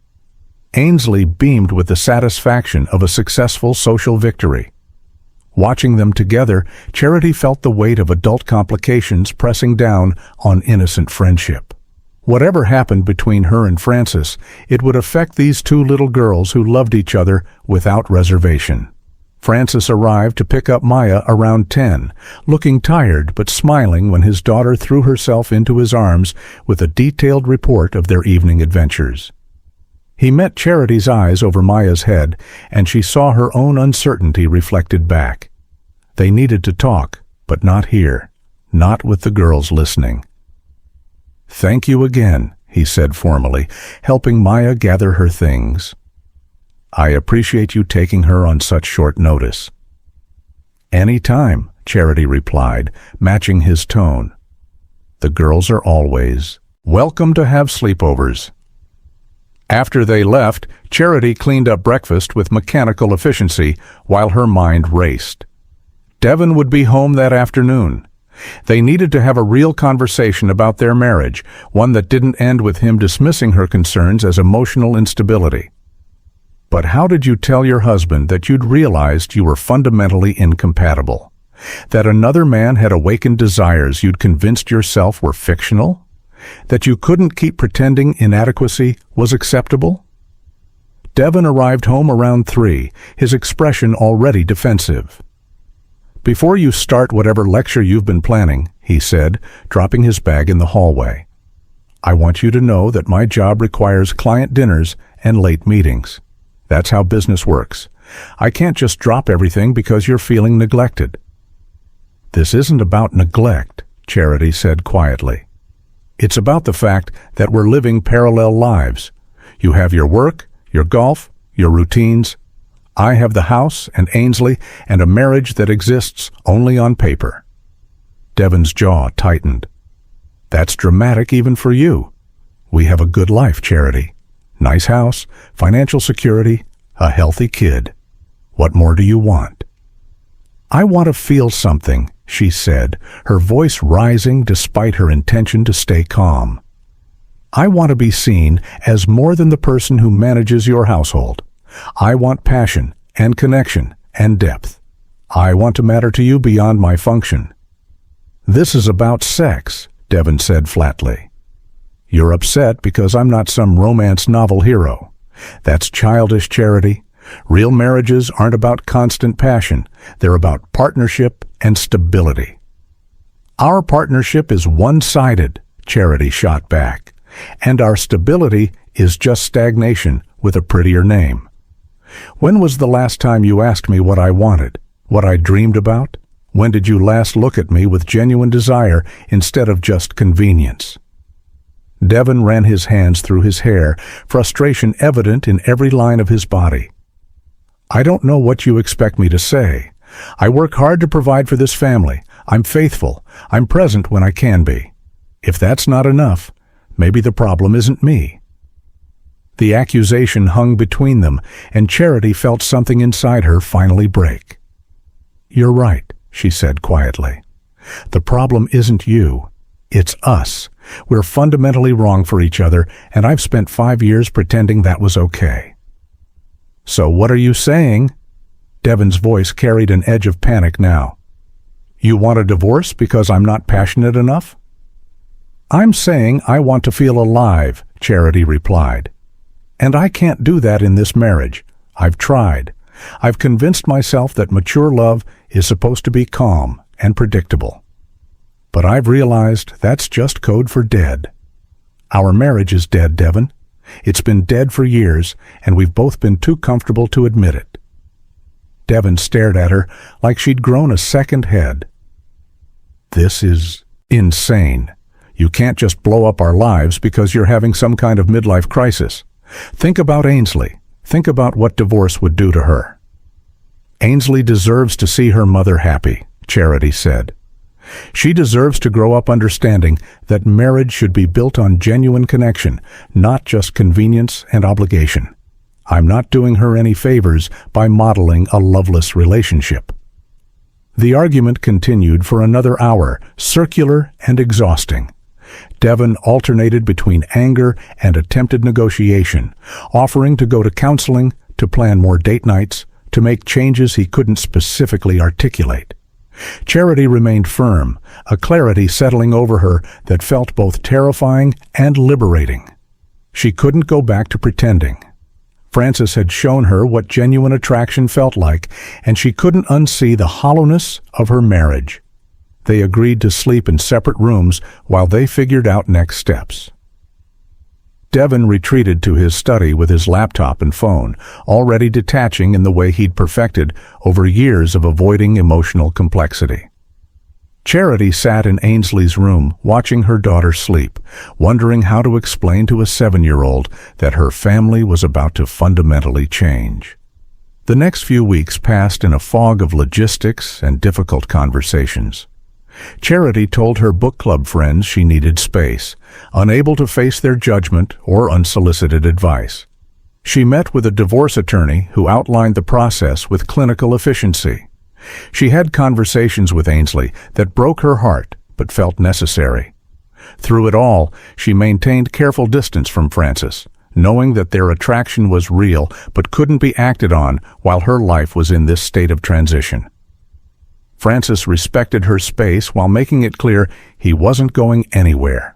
Ainsley beamed with the satisfaction of a successful social victory. Watching them together, Charity felt the weight of adult complications pressing down on innocent friendship. Whatever happened between her and Frances, it would affect these two little girls who loved each other without reservation. Frances arrived to pick up Maya around 10, looking tired but smiling when his daughter threw herself into his arms with a detailed report of their evening adventures. He met Charity's eyes over Maya's head, and she saw her own uncertainty reflected back. They needed to talk, but not here, not with the girls listening. "Thank you again," he said formally, helping Maya gather her things. "I appreciate you taking her on such short notice." "Any time," Charity replied, matching his tone. "The girls are always welcome to have sleepovers." After they left, Charity cleaned up breakfast with mechanical efficiency while her mind raced. Devon would be home that afternoon. They needed to have a real conversation about their marriage, one that didn't end with him dismissing her concerns as emotional instability. "But how did you tell your husband that you'd realized you were fundamentally incompatible? That another man had awakened desires you'd convinced yourself were fictional? That you couldn't keep pretending inadequacy was acceptable?" Devon arrived home around 3, his expression already defensive. "Before you start whatever lecture you've been planning," he said, dropping his bag in the hallway, "I want you to know that my job requires client dinners and late meetings. That's how business works. I can't just drop everything because you're feeling neglected." "This isn't about neglect," Charity said quietly. "It's about the fact that we're living parallel lives. You have your work, your golf, your routines. I have the house and Ainsley and a marriage that exists only on paper." Devon's jaw tightened. "That's dramatic even for you. We have a good life, Charity. Nice house, financial security, a healthy kid. What more do you want?" "I want to feel something," she said, her voice rising despite her intention to stay calm. "I want to be seen as more than the person who manages your household. I want passion and connection and depth. I want to matter to you beyond my function." "This is about sex," Devon said flatly. "You're upset because I'm not some romance novel hero. That's childish, Charity. Real marriages aren't about constant passion. They're about partnership and stability." "Our partnership is one-sided," Charity shot back, "and our stability is just stagnation with a prettier name. When was the last time you asked me what I wanted, what I dreamed about? When did you last look at me with genuine desire instead of just convenience?" Devon ran his hands through his hair, frustration evident in every line of his body. "I don't know what you expect me to say. I work hard to provide for this family. I'm faithful. I'm present when I can be. If that's not enough, maybe the problem isn't me." The accusation hung between them, and Charity felt something inside her finally break. "You're right," she said quietly. "The problem isn't you. It's us. We're fundamentally wrong for each other, and I've spent 5 years pretending that was okay." "So what are you saying?" Devon's voice carried an edge of panic now. "You want a divorce because I'm not passionate enough?" "I'm saying I want to feel alive," Charity replied. "And I can't do that in this marriage. I've tried. I've convinced myself that mature love is supposed to be calm and predictable. But I've realized that's just code for dead. Our marriage is dead, Devon. It's been dead for years, and we've both been too comfortable to admit it." Devon stared at her like she'd grown a second head. "This is insane. You can't just blow up our lives because you're having some kind of midlife crisis. Think about Ainsley. Think about what divorce would do to her." "Ainsley deserves to see her mother happy," Charity said. "She deserves to grow up understanding that marriage should be built on genuine connection, not just convenience and obligation. I'm not doing her any favors by modeling a loveless relationship." The argument continued for another hour, circular and exhausting. Devon alternated between anger and attempted negotiation, offering to go to counseling, to plan more date nights, to make changes he couldn't specifically articulate. Charity remained firm, a clarity settling over her that felt both terrifying and liberating. She couldn't go back to pretending. Francis had shown her what genuine attraction felt like, and she couldn't unsee the hollowness of her marriage. They agreed to sleep in separate rooms while they figured out next steps. Devon retreated to his study with his laptop and phone, already detaching in the way he'd perfected over years of avoiding emotional complexity. Charity sat in Ainsley's room, watching her daughter sleep, wondering how to explain to a 7-year-old that her family was about to fundamentally change. The next few weeks passed in a fog of logistics and difficult conversations. Charity told her book club friends she needed space, unable to face their judgment or unsolicited advice. She met with a divorce attorney who outlined the process with clinical efficiency. She had conversations with Ainsley that broke her heart but felt necessary. Through it all, she maintained careful distance from Frances, knowing that their attraction was real but couldn't be acted on while her life was in this state of transition. Frances respected her space while making it clear he wasn't going anywhere.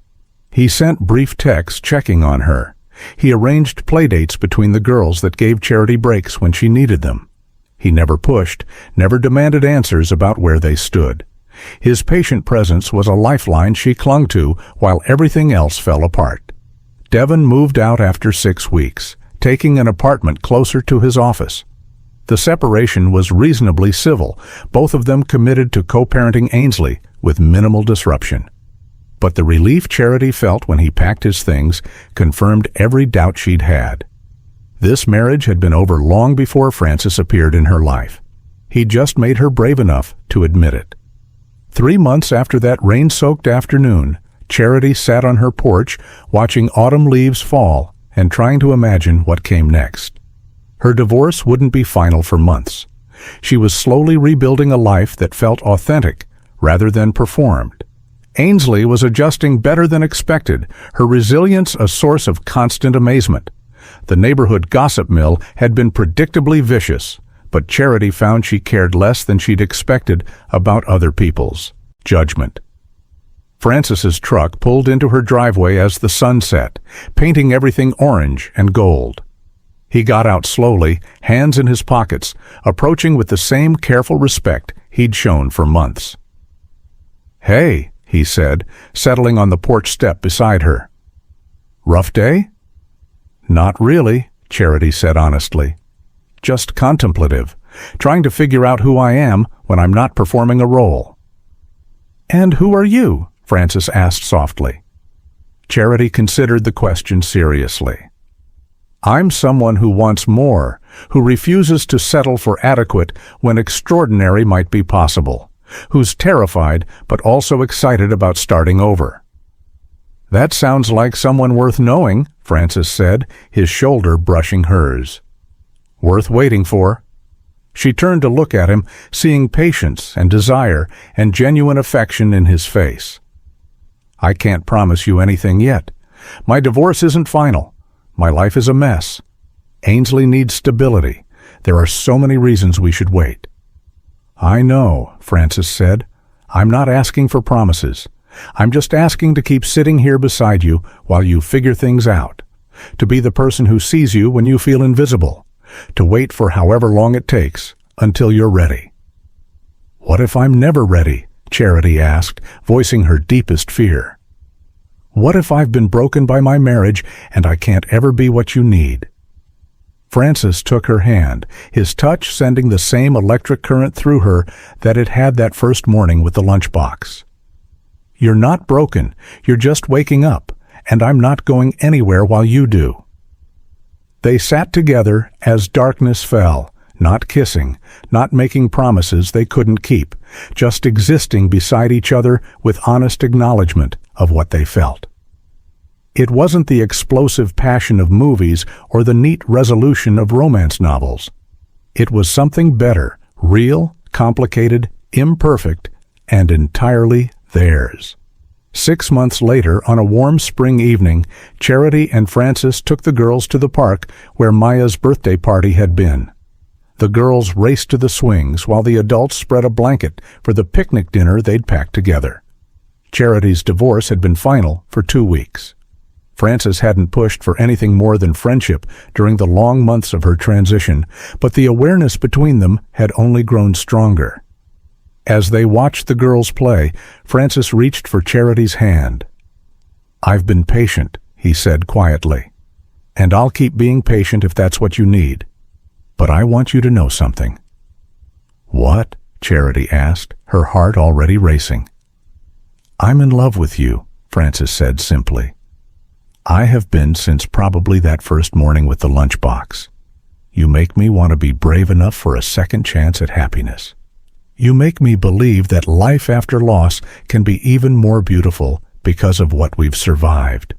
He sent brief texts checking on her. He arranged playdates between the girls that gave Charity breaks when she needed them. He never pushed, never demanded answers about where they stood. His patient presence was a lifeline she clung to while everything else fell apart. Devon moved out after 6 weeks, taking an apartment closer to his office. The separation was reasonably civil, both of them committed to co-parenting Ainsley with minimal disruption. But the relief Charity felt when he packed his things confirmed every doubt she'd had. This marriage had been over long before Frances appeared in her life. He'd just made her brave enough to admit it. 3 months after that rain-soaked afternoon, Charity sat on her porch watching autumn leaves fall and trying to imagine what came next. Her divorce wouldn't be final for months. She was slowly rebuilding a life that felt authentic rather than performed. Ainsley was adjusting better than expected, her resilience a source of constant amazement. The neighborhood gossip mill had been predictably vicious, but Charity found she cared less than she'd expected about other people's judgment. Frances's truck pulled into her driveway as the sun set, painting everything orange and gold. He got out slowly, hands in his pockets, approaching with the same careful respect he'd shown for months. "Hey," he said, settling on the porch step beside her. "Rough day?" "Not really," Charity said honestly. "Just contemplative, trying to figure out who I am when I'm not performing a role." "And who are you?" Frances asked softly. Charity considered the question seriously. "I'm someone who wants more, who refuses to settle for adequate when extraordinary might be possible, who's terrified but also excited about starting over." "That sounds like someone worth knowing," Frances said, his shoulder brushing hers. "Worth waiting for." She turned to look at him, seeing patience and desire and genuine affection in his face. "I can't promise you anything yet. My divorce isn't final. My life is a mess. Ainsley needs stability. There are so many reasons we should wait." "I know," Frances said. "I'm not asking for promises. I'm just asking to keep sitting here beside you while you figure things out. To be the person who sees you when you feel invisible. To wait for however long it takes until you're ready." "What if I'm never ready?" Charity asked, voicing her deepest fear. "What if I've been broken by my marriage and I can't ever be what you need?" Frances took her hand, his touch sending the same electric current through her that it had that first morning with the lunchbox. "You're not broken, you're just waking up, and I'm not going anywhere while you do." They sat together as darkness fell, not kissing, not making promises they couldn't keep, just existing beside each other with honest acknowledgement of what they felt. It wasn't the explosive passion of movies or the neat resolution of romance novels. It was something better, real, complicated, imperfect, and entirely theirs. 6 months later, on a warm spring evening, Charity and Frances took the girls to the park where Maya's birthday party had been. The girls raced to the swings while the adults spread a blanket for the picnic dinner they'd packed together. Charity's divorce had been final for 2 weeks. Frances hadn't pushed for anything more than friendship during the long months of her transition, but the awareness between them had only grown stronger. As they watched the girls play, Frances reached for Charity's hand. "I've been patient," he said quietly, "and I'll keep being patient if that's what you need. But I want you to know something." "What?" Charity asked, her heart already racing. "I'm in love with you," Frances said simply. "I have been since probably that first morning with the lunchbox. You make me want to be brave enough for a second chance at happiness. You make me believe that life after loss can be even more beautiful because of what we've survived."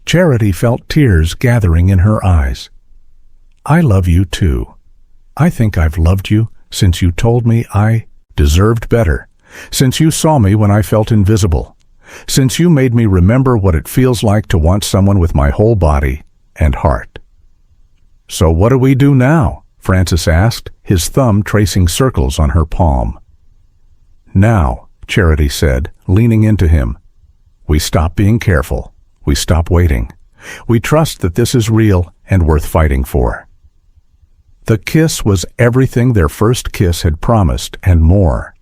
Charity felt tears gathering in her eyes. "I love you too. I think I've loved you since you told me I deserved better, since you saw me when I felt invisible, since you made me remember what it feels like to want someone with my whole body and heart." "So what do we do now?" Frances asked, his thumb tracing circles on her palm. "Now," Charity said, leaning into him, "we stop being careful. We stop waiting. We trust that this is real and worth fighting for." The kiss was everything their first kiss had promised and more.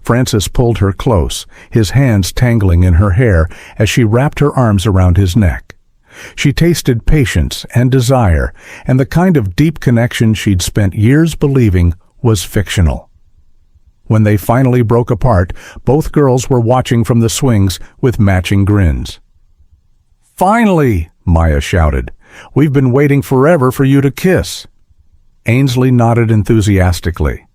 Frances pulled her close, his hands tangling in her hair as she wrapped her arms around his neck. She tasted patience and desire, and the kind of deep connection she'd spent years believing was fictional. When they finally broke apart, both girls were watching from the swings with matching grins. "Finally!" Maya shouted. "We've been waiting forever for you to kiss." Ainsley nodded enthusiastically.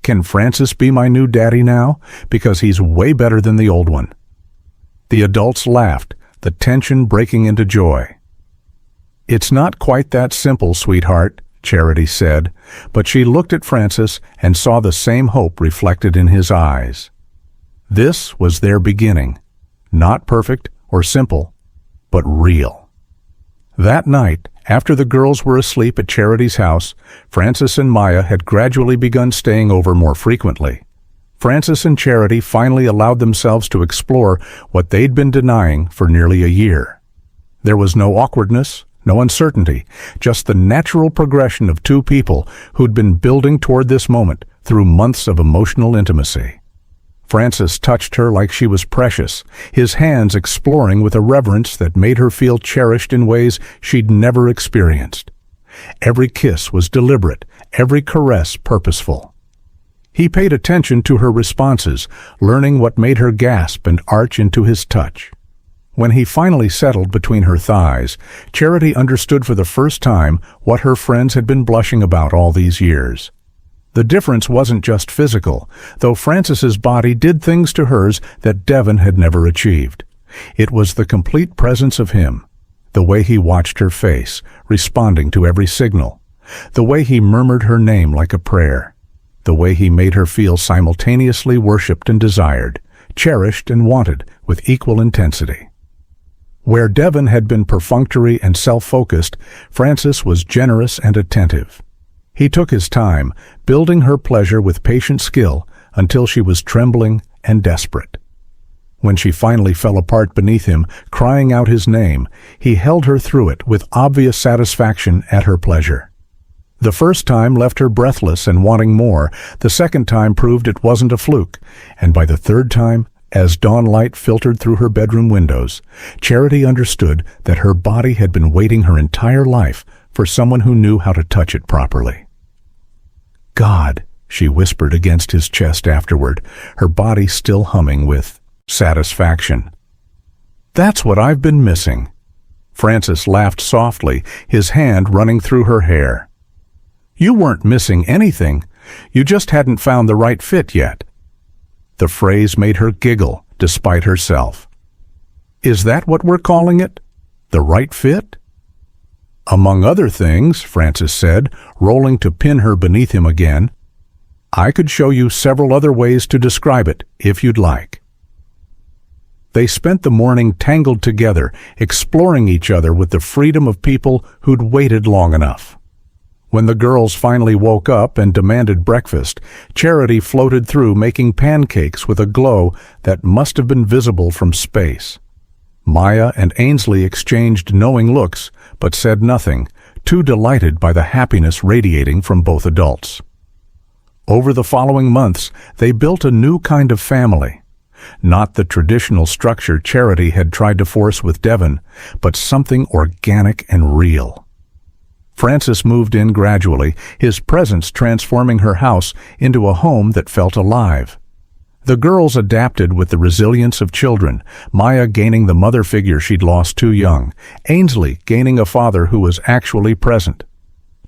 "Can Francis be my new daddy now? Because he's way better than the old one." The adults laughed, the tension breaking into joy. "It's not quite that simple, sweetheart," Charity said, but she looked at Francis and saw the same hope reflected in his eyes. This was their beginning, not perfect or simple, but real. That night, after the girls were asleep at Charity's house, Francis and Maya had gradually begun staying over more frequently. Francis and Charity finally allowed themselves to explore what they'd been denying for nearly a year. There was no awkwardness, no uncertainty, just the natural progression of two people who'd been building toward this moment through months of emotional intimacy. Francis touched her like she was precious, his hands exploring with a reverence that made her feel cherished in ways she'd never experienced. Every kiss was deliberate, every caress purposeful. He paid attention to her responses, learning what made her gasp and arch into his touch. When he finally settled between her thighs, Charity understood for the first time what her friends had been blushing about all these years. The difference wasn't just physical, though Francis's body did things to hers that Devon had never achieved. It was the complete presence of him, the way he watched her face, responding to every signal, the way he murmured her name like a prayer, the way he made her feel simultaneously worshipped and desired, cherished and wanted with equal intensity. Where Devon had been perfunctory and self-focused, Francis was generous and attentive. He took his time, building her pleasure with patient skill until she was trembling and desperate. When she finally fell apart beneath him, crying out his name, he held her through it with obvious satisfaction at her pleasure. The first time left her breathless and wanting more, the second time proved it wasn't a fluke, and by the third time, as dawn light filtered through her bedroom windows, Charity understood that her body had been waiting her entire life for someone who knew how to touch it properly. "God," she whispered against his chest afterward, her body still humming with satisfaction. "That's what I've been missing." Francis laughed softly, his hand running through her hair. "You weren't missing anything. You just hadn't found the right fit yet." The phrase made her giggle despite herself. "Is that what we're calling it? The right fit?" "Among other things," Francis said, rolling to pin her beneath him again. "I could show you several other ways to describe it, if you'd like." They spent the morning tangled together, exploring each other with the freedom of people who'd waited long enough. When the girls finally woke up and demanded breakfast, Charity floated through making pancakes with a glow that must have been visible from space. Maya and Ainsley exchanged knowing looks, but said nothing, too delighted by the happiness radiating from both adults. Over the following months, they built a new kind of family. Not the traditional structure Charity had tried to force with Devon, but something organic and real. Francis moved in gradually, his presence transforming her house into a home that felt alive. The girls adapted with the resilience of children, Maya gaining the mother figure she'd lost too young, Ainsley gaining a father who was actually present.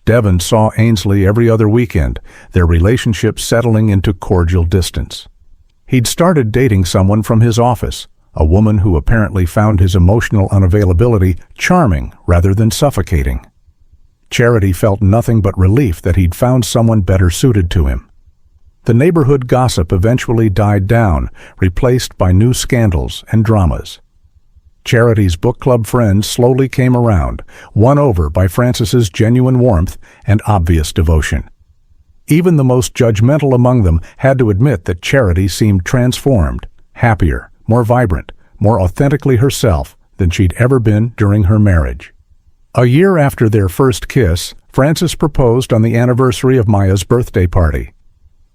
Devon saw Ainsley every other weekend, their relationship settling into cordial distance. He'd started dating someone from his office, a woman who apparently found his emotional unavailability charming rather than suffocating. Charity felt nothing but relief that he'd found someone better suited to him. The neighborhood gossip eventually died down, replaced by new scandals and dramas. Charity's book club friends slowly came around, won over by Frances's genuine warmth and obvious devotion. Even the most judgmental among them had to admit that Charity seemed transformed, happier, more vibrant, more authentically herself than she'd ever been during her marriage. A year after their first kiss, Frances proposed on the anniversary of Maya's birthday party.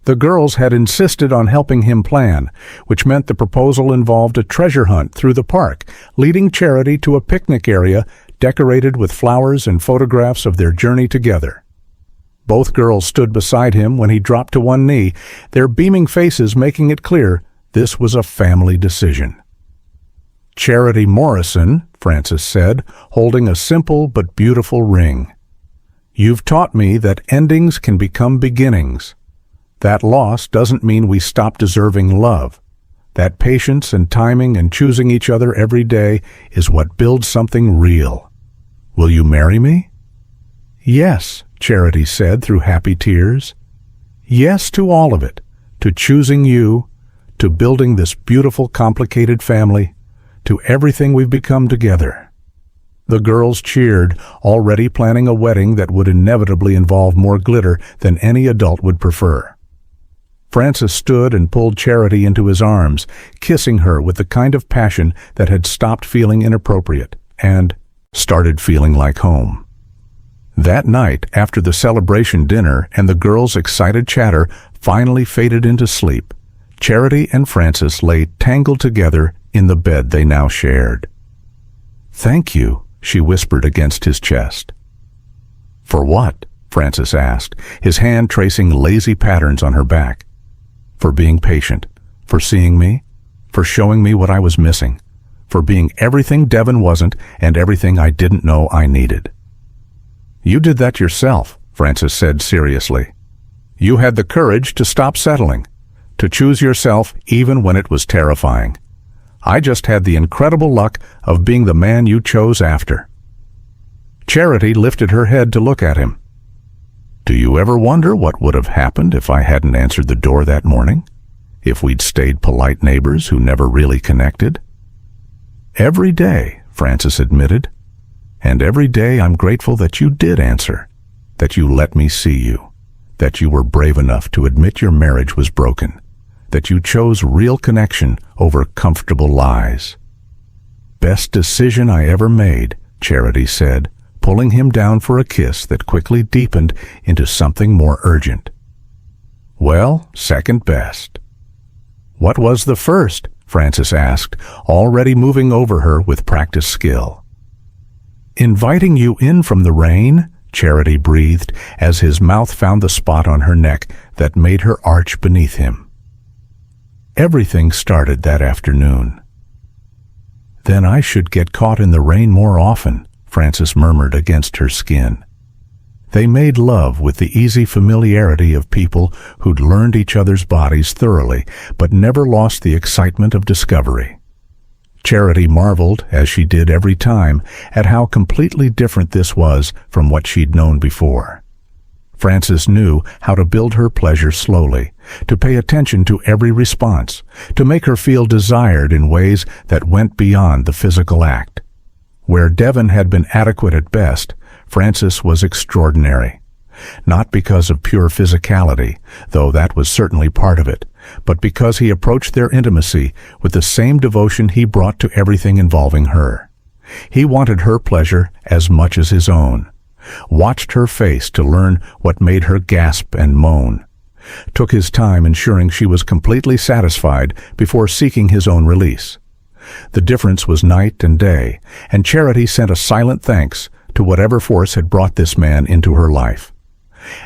The girls had insisted on helping him plan, which meant the proposal involved a treasure hunt through the park, leading Charity to a picnic area decorated with flowers and photographs of their journey together. Both girls stood beside him when he dropped to one knee, their beaming faces making it clear this was a family decision. "Charity Morrison," Frances said, holding a simple but beautiful ring. "You've taught me that endings can become beginnings. That loss doesn't mean we stop deserving love. That patience and timing and choosing each other every day is what builds something real. Will you marry me?" "Yes," Charity said through happy tears. "Yes to all of it, to choosing you, to building this beautiful, complicated family, to everything we've become together." The girls cheered, already planning a wedding that would inevitably involve more glitter than any adult would prefer. Frances stood and pulled Charity into his arms, kissing her with the kind of passion that had stopped feeling inappropriate and started feeling like home. That night, after the celebration dinner and the girls' excited chatter finally faded into sleep, Charity and Frances lay tangled together in the bed they now shared. "Thank you," she whispered against his chest. "For what?" Frances asked, his hand tracing lazy patterns on her back. "For being patient, for seeing me, for showing me what I was missing, for being everything Devon wasn't and everything I didn't know I needed." "You did that yourself," Frances said seriously. "You had the courage to stop settling, to choose yourself even when it was terrifying. I just had the incredible luck of being the man you chose after." Charity lifted her head to look at him. "Do you ever wonder what would have happened if I hadn't answered the door that morning? If we'd stayed polite neighbors who never really connected?" "Every day," Frances admitted. "And every day I'm grateful that you did answer, that you let me see you, that you were brave enough to admit your marriage was broken, that you chose real connection over comfortable lies." "Best decision I ever made," Charity said, pulling him down for a kiss that quickly deepened into something more urgent. "Well, second best." "What was the first?" Frances asked, already moving over her with practiced skill. "Inviting you in from the rain," Charity breathed as his mouth found the spot on her neck that made her arch beneath him. Everything started that afternoon. "Then I should get caught in the rain more often," Frances murmured against her skin. They made love with the easy familiarity of people who'd learned each other's bodies thoroughly, but never lost the excitement of discovery. Charity marveled, as she did every time, at how completely different this was from what she'd known before. Frances knew how to build her pleasure slowly, to pay attention to every response, to make her feel desired in ways that went beyond the physical act. Where Devon had been adequate at best, Frances was extraordinary. Not because of pure physicality, though that was certainly part of it, but because he approached their intimacy with the same devotion he brought to everything involving her. He wanted her pleasure as much as his own, watched her face to learn what made her gasp and moan, took his time ensuring she was completely satisfied before seeking his own release. The difference was night and day, and Charity sent a silent thanks to whatever force had brought this man into her life.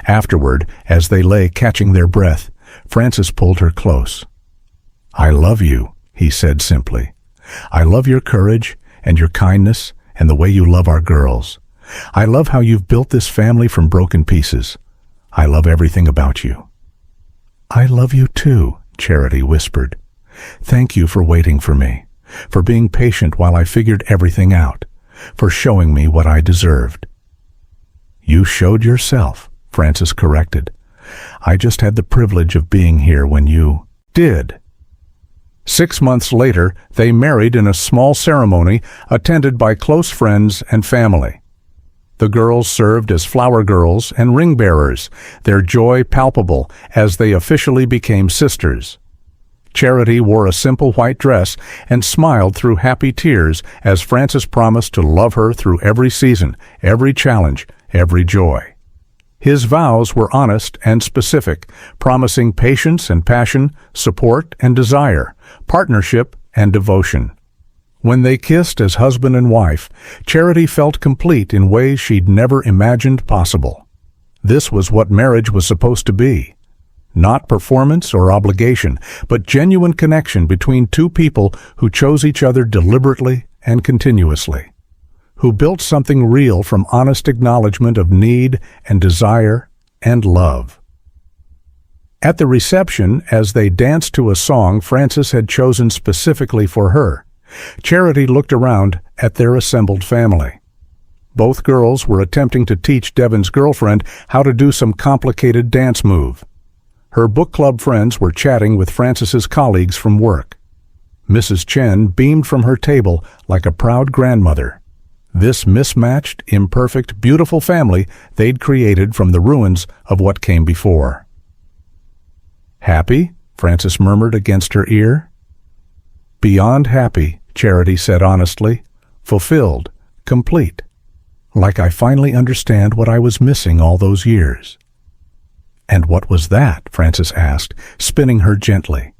Afterward, as they lay catching their breath, Frances pulled her close. "I love you," he said simply. "I love your courage and your kindness and the way you love our girls. I love how you've built this family from broken pieces. I love everything about you." "I love you too," Charity whispered. "Thank you for waiting for me, for being patient while I figured everything out, for showing me what I deserved." "You showed yourself," Frances corrected. "I just had the privilege of being here when you did." 6 months later, they married in a small ceremony attended by close friends and family. The girls served as flower girls and ring bearers, their joy palpable as they officially became sisters. Charity wore a simple white dress and smiled through happy tears as Frances promised to love her through every season, every challenge, every joy. His vows were honest and specific, promising patience and passion, support and desire, partnership and devotion. When they kissed as husband and wife, Charity felt complete in ways she'd never imagined possible. This was what marriage was supposed to be. Not performance or obligation, but genuine connection between two people who chose each other deliberately and continuously, who built something real from honest acknowledgement of need and desire and love. At the reception, as they danced to a song Frances had chosen specifically for her, Charity looked around at their assembled family. Both girls were attempting to teach Devon's girlfriend how to do some complicated dance move. Her book club friends were chatting with Frances's colleagues from work. Mrs. Chen beamed from her table like a proud grandmother. This mismatched, imperfect, beautiful family they'd created from the ruins of what came before. "Happy?" Frances murmured against her ear. "Beyond happy," Charity said honestly. "Fulfilled, complete. Like I finally understand what I was missing all those years." "And what was that?" Frances asked, spinning her gently.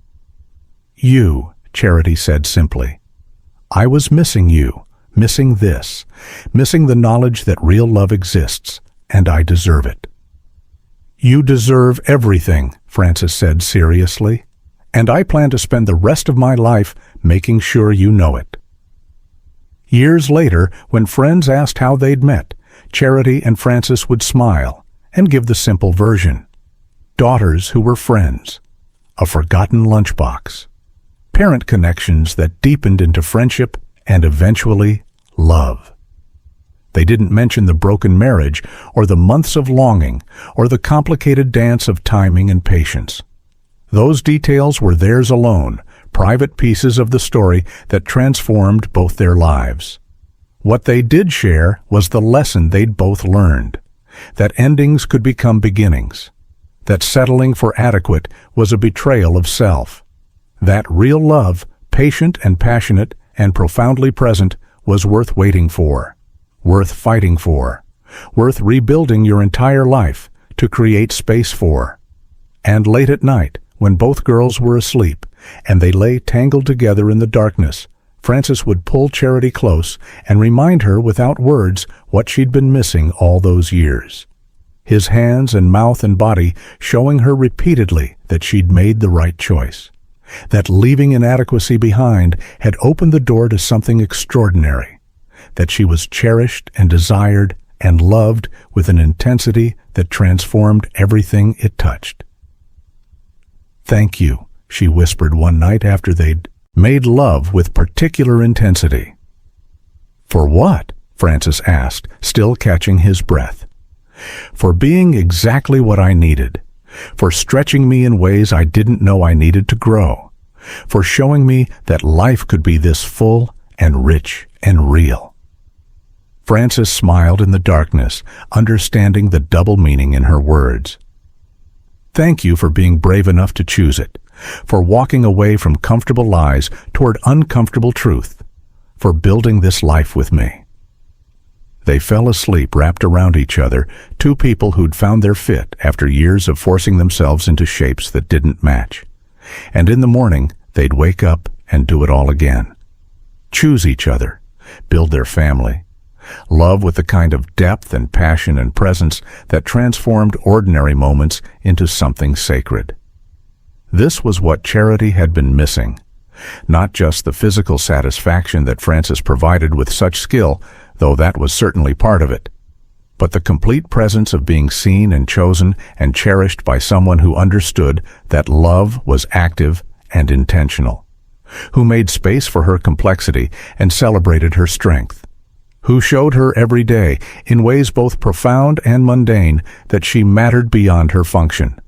"You," Charity said simply. "I was missing you, missing this, missing the knowledge that real love exists, and I deserve it." "You deserve everything," Frances said seriously, "and I plan to spend the rest of my life making sure you know it." Years later, when friends asked how they'd met, Charity and Frances would smile and give the simple version. Daughters who were friends, a forgotten lunchbox, parent connections that deepened into friendship and eventually love. They didn't mention the broken marriage or the months of longing or the complicated dance of timing and patience. Those details were theirs alone, private pieces of the story that transformed both their lives. What they did share was the lesson they'd both learned, that endings could become beginnings, that settling for adequate was a betrayal of self, that real love, patient and passionate and profoundly present, was worth waiting for, worth fighting for, worth rebuilding your entire life to create space for. And late at night, when both girls were asleep and they lay tangled together in the darkness, Frances would pull Charity close and remind her without words what she'd been missing all those years. His hands and mouth and body showing her repeatedly that she'd made the right choice, that leaving inadequacy behind had opened the door to something extraordinary, that she was cherished and desired and loved with an intensity that transformed everything it touched. "Thank you," she whispered one night after they'd made love with particular intensity. "For what?" Frances asked, still catching his breath. "For being exactly what I needed, for stretching me in ways I didn't know I needed to grow, for showing me that life could be this full and rich and real." Frances smiled in the darkness, understanding the double meaning in her words. "Thank you for being brave enough to choose it, for walking away from comfortable lies toward uncomfortable truth, for building this life with me." They fell asleep wrapped around each other, two people who'd found their fit after years of forcing themselves into shapes that didn't match. And in the morning, they'd wake up and do it all again. Choose each other, build their family, love with the kind of depth and passion and presence that transformed ordinary moments into something sacred. This was what Charity had been missing. Not just the physical satisfaction that Frances provided with such skill, though that was certainly part of it, but the complete presence of being seen and chosen and cherished by someone who understood that love was active and intentional, who made space for her complexity and celebrated her strength, who showed her every day, in ways both profound and mundane, that she mattered beyond her function,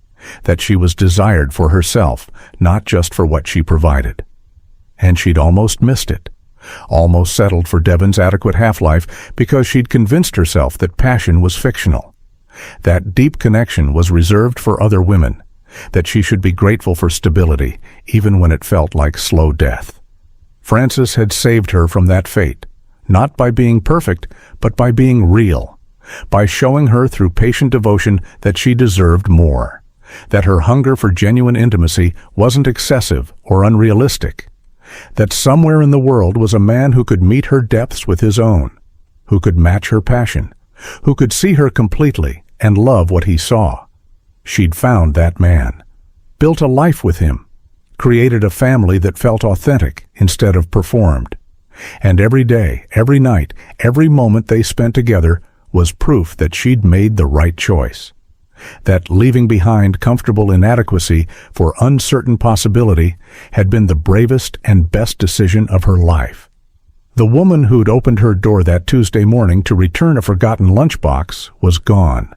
that she was desired for herself, not just for what she provided. And she'd almost missed it, almost settled for Devon's adequate half-life because she'd convinced herself that passion was fictional, that deep connection was reserved for other women, that she should be grateful for stability, even when it felt like slow death. Frances had saved her from that fate, not by being perfect, but by being real, by showing her through patient devotion that she deserved more, that her hunger for genuine intimacy wasn't excessive or unrealistic, that somewhere in the world was a man who could meet her depths with his own, who could match her passion, who could see her completely and love what he saw. She'd found that man, built a life with him, created a family that felt authentic instead of performed. And every day, every night, every moment they spent together was proof that she'd made the right choice, that leaving behind comfortable inadequacy for uncertain possibility had been the bravest and best decision of her life. The woman who'd opened her door that Tuesday morning to return a forgotten lunchbox was gone.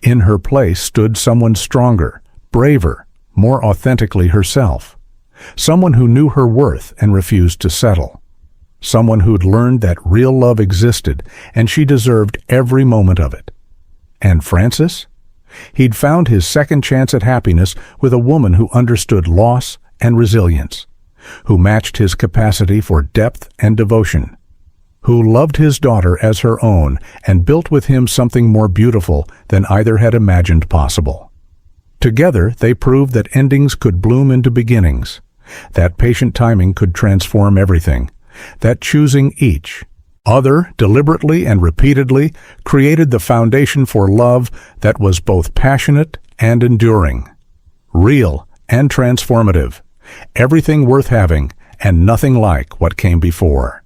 In her place stood someone stronger, braver, more authentically herself, someone who knew her worth and refused to settle, someone who'd learned that real love existed and she deserved every moment of it. And Francis? He'd found his second chance at happiness with a woman who understood loss and resilience, who matched his capacity for depth and devotion, who loved his daughter as her own and built with him something more beautiful than either had imagined possible. Together, they proved that endings could bloom into beginnings, that patient timing could transform everything, that choosing each other deliberately and repeatedly created the foundation for love that was both passionate and enduring, real and transformative, everything worth having and nothing like what came before.